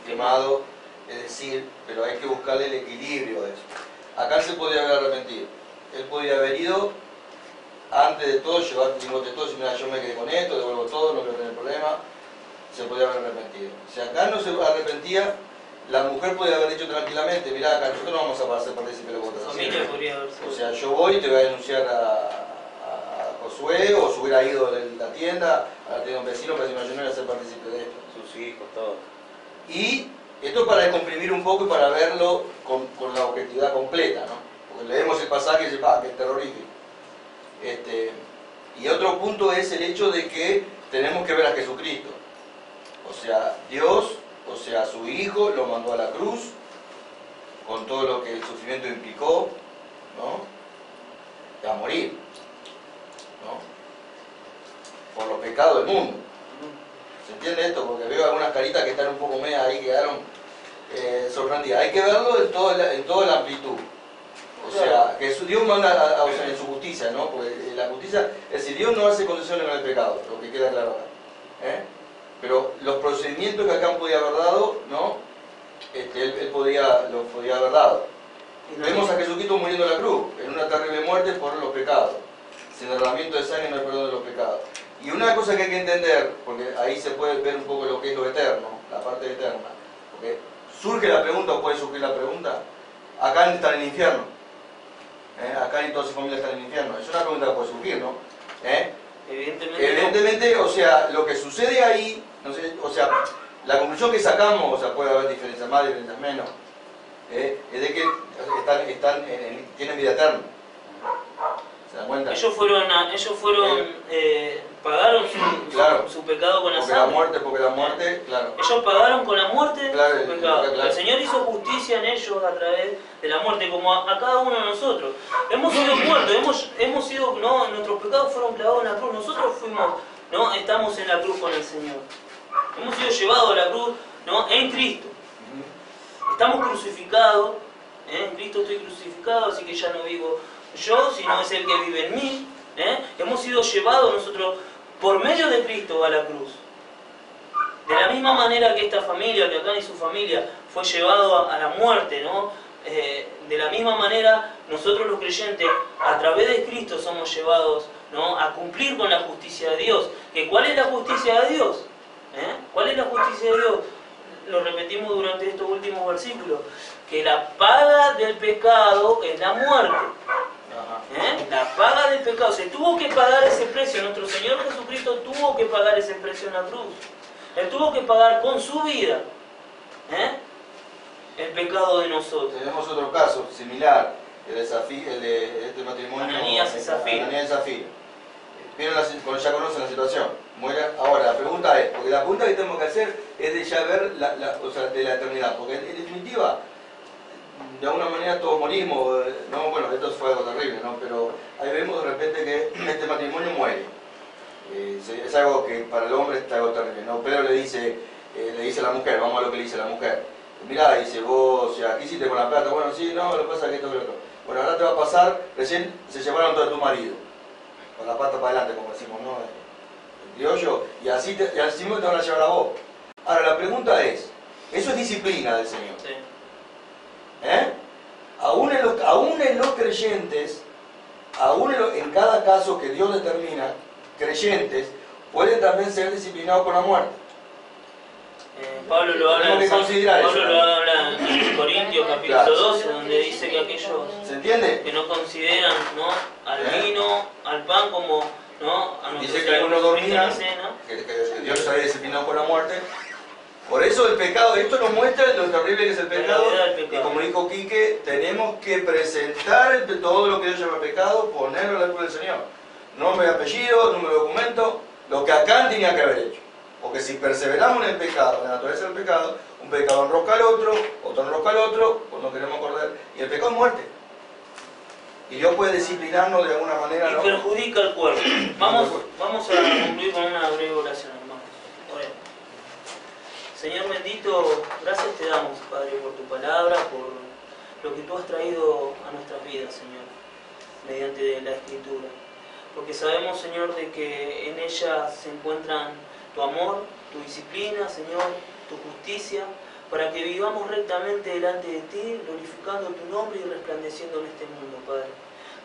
y quemado, es decir, pero hay que buscarle el equilibrio a eso. Acá él se podía haber arrepentido. Él podía haber ido, antes de todo, llevar lingote todo, decir, mira, yo me quedé con esto, devuelvo todo, no quiero tener problema. Se podía haber arrepentido. Si acá no se arrepentía, la mujer podía haber dicho tranquilamente, mira, acá nosotros no vamos a hacer partícipe de lo que vos estás haciendo. O sea, yo voy y te voy a denunciar a Josué, o si hubiera ido de la tienda, a la tienda de un vecino, pero si no, yo no voy a ser partícipe de esto. Sus hijos, todo. Y esto es para descomprimir un poco y para verlo con la objetividad completa, ¿no? Porque leemos el pasaje y dice, ¡pah, qué terrorífico! Y otro punto es el hecho de que tenemos que ver a Jesucristo. O sea, Dios, o sea, su Hijo lo mandó a la cruz, con todo lo que el sufrimiento implicó, ¿no? A morir, ¿no? Por los pecados del mundo. ¿Se entiende esto? Porque veo algunas caritas que están un poco medias ahí, quedaron sorprendidas. Hay que verlo en toda la amplitud. O sea, que Dios manda o sea, en su justicia, ¿no? Porque la justicia, es decir, Dios no hace concesiones con el pecado, lo que queda claro acá. Pero los procedimientos que acá podía haber dado, ¿no? Él los podía haber dado. Vemos a Jesucristo muriendo en la cruz, en una terrible muerte por los pecados. Sin derramamiento de sangre no hay perdón de los pecados. Y una cosa que hay que entender, porque ahí se puede ver un poco lo que es lo eterno, la parte eterna. Porque surge la pregunta, o puede surgir la pregunta, acá están en el infierno. Acá en todas sus familias están en el infierno. Es una pregunta que puede surgir, ¿no? Evidentemente, o sea, lo que sucede ahí, no sé, o sea, la conclusión que sacamos, o sea, puede haber diferencias más, diferencias menos, es de que tienen vida eterna. ¿Se dan cuenta? Ellos pagaron su pecado con la sangre. Porque la muerte, claro. Ellos pagaron con la muerte Claro, su pecado. claro. El Señor hizo justicia en ellos a través de la muerte, como a cada uno de nosotros. Hemos sido muertos, hemos sido, no, nuestros pecados fueron clavados en la cruz. Nosotros estamos en la cruz con el Señor. Hemos sido llevados a la cruz, ¿no? En Cristo. Estamos crucificados. En Cristo estoy crucificado, así que ya no vivo yo, sino es el que vive en mí. Hemos sido llevados nosotros por medio de Cristo a la cruz. De la misma manera que esta familia, que acá y su familia, fue llevado a la muerte, ¿no? De la misma manera, nosotros los creyentes, a través de Cristo, somos llevados, ¿no? A cumplir con la justicia de Dios. ¿Cuál es la justicia de Dios? ¿Cuál es la justicia de Dios? Lo repetimos durante estos últimos versículos. Que la paga del pecado es la muerte. La paga del pecado. Se tuvo que pagar ese precio. Nuestro Señor Jesucristo tuvo que pagar ese precio en la cruz. Él tuvo que pagar con su vida el pecado de nosotros. Tenemos otro caso similar, el de este matrimonio. Ananías y Zafira. Ya conocen la situación. Ahora, la pregunta es, porque la pregunta que tenemos que hacer es de ya ver o sea, de la eternidad, porque en definitiva, de alguna manera todos morimos, ¿no? Bueno, esto fue algo terrible, ¿no? Pero ahí vemos de repente que este matrimonio muere. Es algo que para el hombre es algo terrible, ¿no? Pedro le dice a la mujer, vamos a lo que le dice a la mujer. Mirá, dice, vos, o sea, ¿qué hiciste con la plata? Bueno, sí, no, lo que pasa es que esto, que lo otro. Bueno, ahora te va a pasar, recién se llevaron todo a tu marido. Con la pata para adelante, como decimos, ¿no? El criollo, y así mismo te van a llevar a vos. Ahora, la pregunta es, ¿eso es disciplina del Señor? Sí. Aún en los creyentes, en cada caso que Dios determina, creyentes pueden también ser disciplinados con la muerte. Pablo lo habla en Corintios capítulo 12, donde dice que aquellos ¿se entiende? que no consideran, ¿no? Al vino, al pan como, ¿no? A dice que algunos dormían, que Dios los había disciplinado con la muerte. Por eso el pecado, esto nos muestra lo terrible que es el pecado. Y como dijo Quique, tenemos que presentar todo lo que Dios llama pecado, ponerlo al altar del Señor. Nombre y apellido, número de documento, lo que acá tenía que haber hecho. Porque si perseveramos en el pecado, en la naturaleza del pecado, un pecado enrosca al otro enrosca al otro, pues no queremos acordar. Y el pecado es muerte. Y Dios puede disciplinarnos de alguna manera. Y ¿no? perjudica al cuerpo. Vamos a concluir con una breve oración, hermanos. Oremos. Señor bendito, gracias te damos, Padre, por tu palabra, por lo que tú has traído a nuestras vidas, Señor, mediante la Escritura. Porque sabemos, Señor, de que en ella se encuentran tu amor, tu disciplina, Señor, tu justicia, para que vivamos rectamente delante de ti, glorificando tu nombre y resplandeciendo en este mundo, Padre.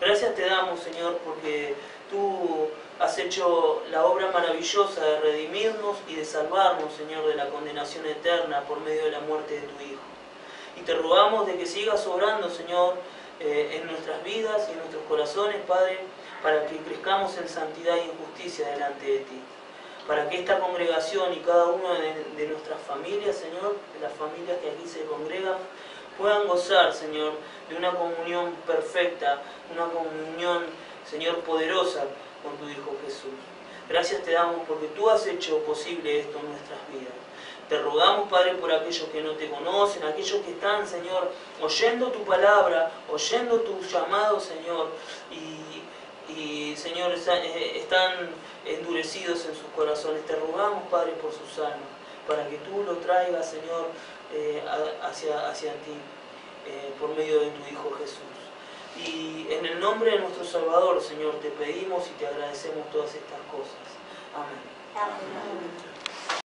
Gracias te damos, Señor, porque tú has hecho la obra maravillosa de redimirnos y de salvarnos, Señor, de la condenación eterna por medio de la muerte de tu Hijo. Y te rogamos de que sigas obrando, Señor, en nuestras vidas y en nuestros corazones, Padre, para que crezcamos en santidad y en justicia delante de ti. Para que esta congregación y cada una de nuestras familias, Señor, de las familias que aquí se congregan, puedan gozar, Señor, de una comunión perfecta, una comunión, Señor, poderosa con tu Hijo Jesús. Gracias te damos porque tú has hecho posible esto en nuestras vidas. Te rogamos, Padre, por aquellos que no te conocen, aquellos que están, Señor, oyendo tu palabra, oyendo tu llamado, Señor, y Señor, están endurecidos en sus corazones. Te rogamos, Padre, por sus almas, para que tú lo traigas, Señor, hacia ti, por medio de tu Hijo Jesús. Y en el nombre de nuestro Salvador, Señor, te pedimos y te agradecemos todas estas cosas. Amén. Amén.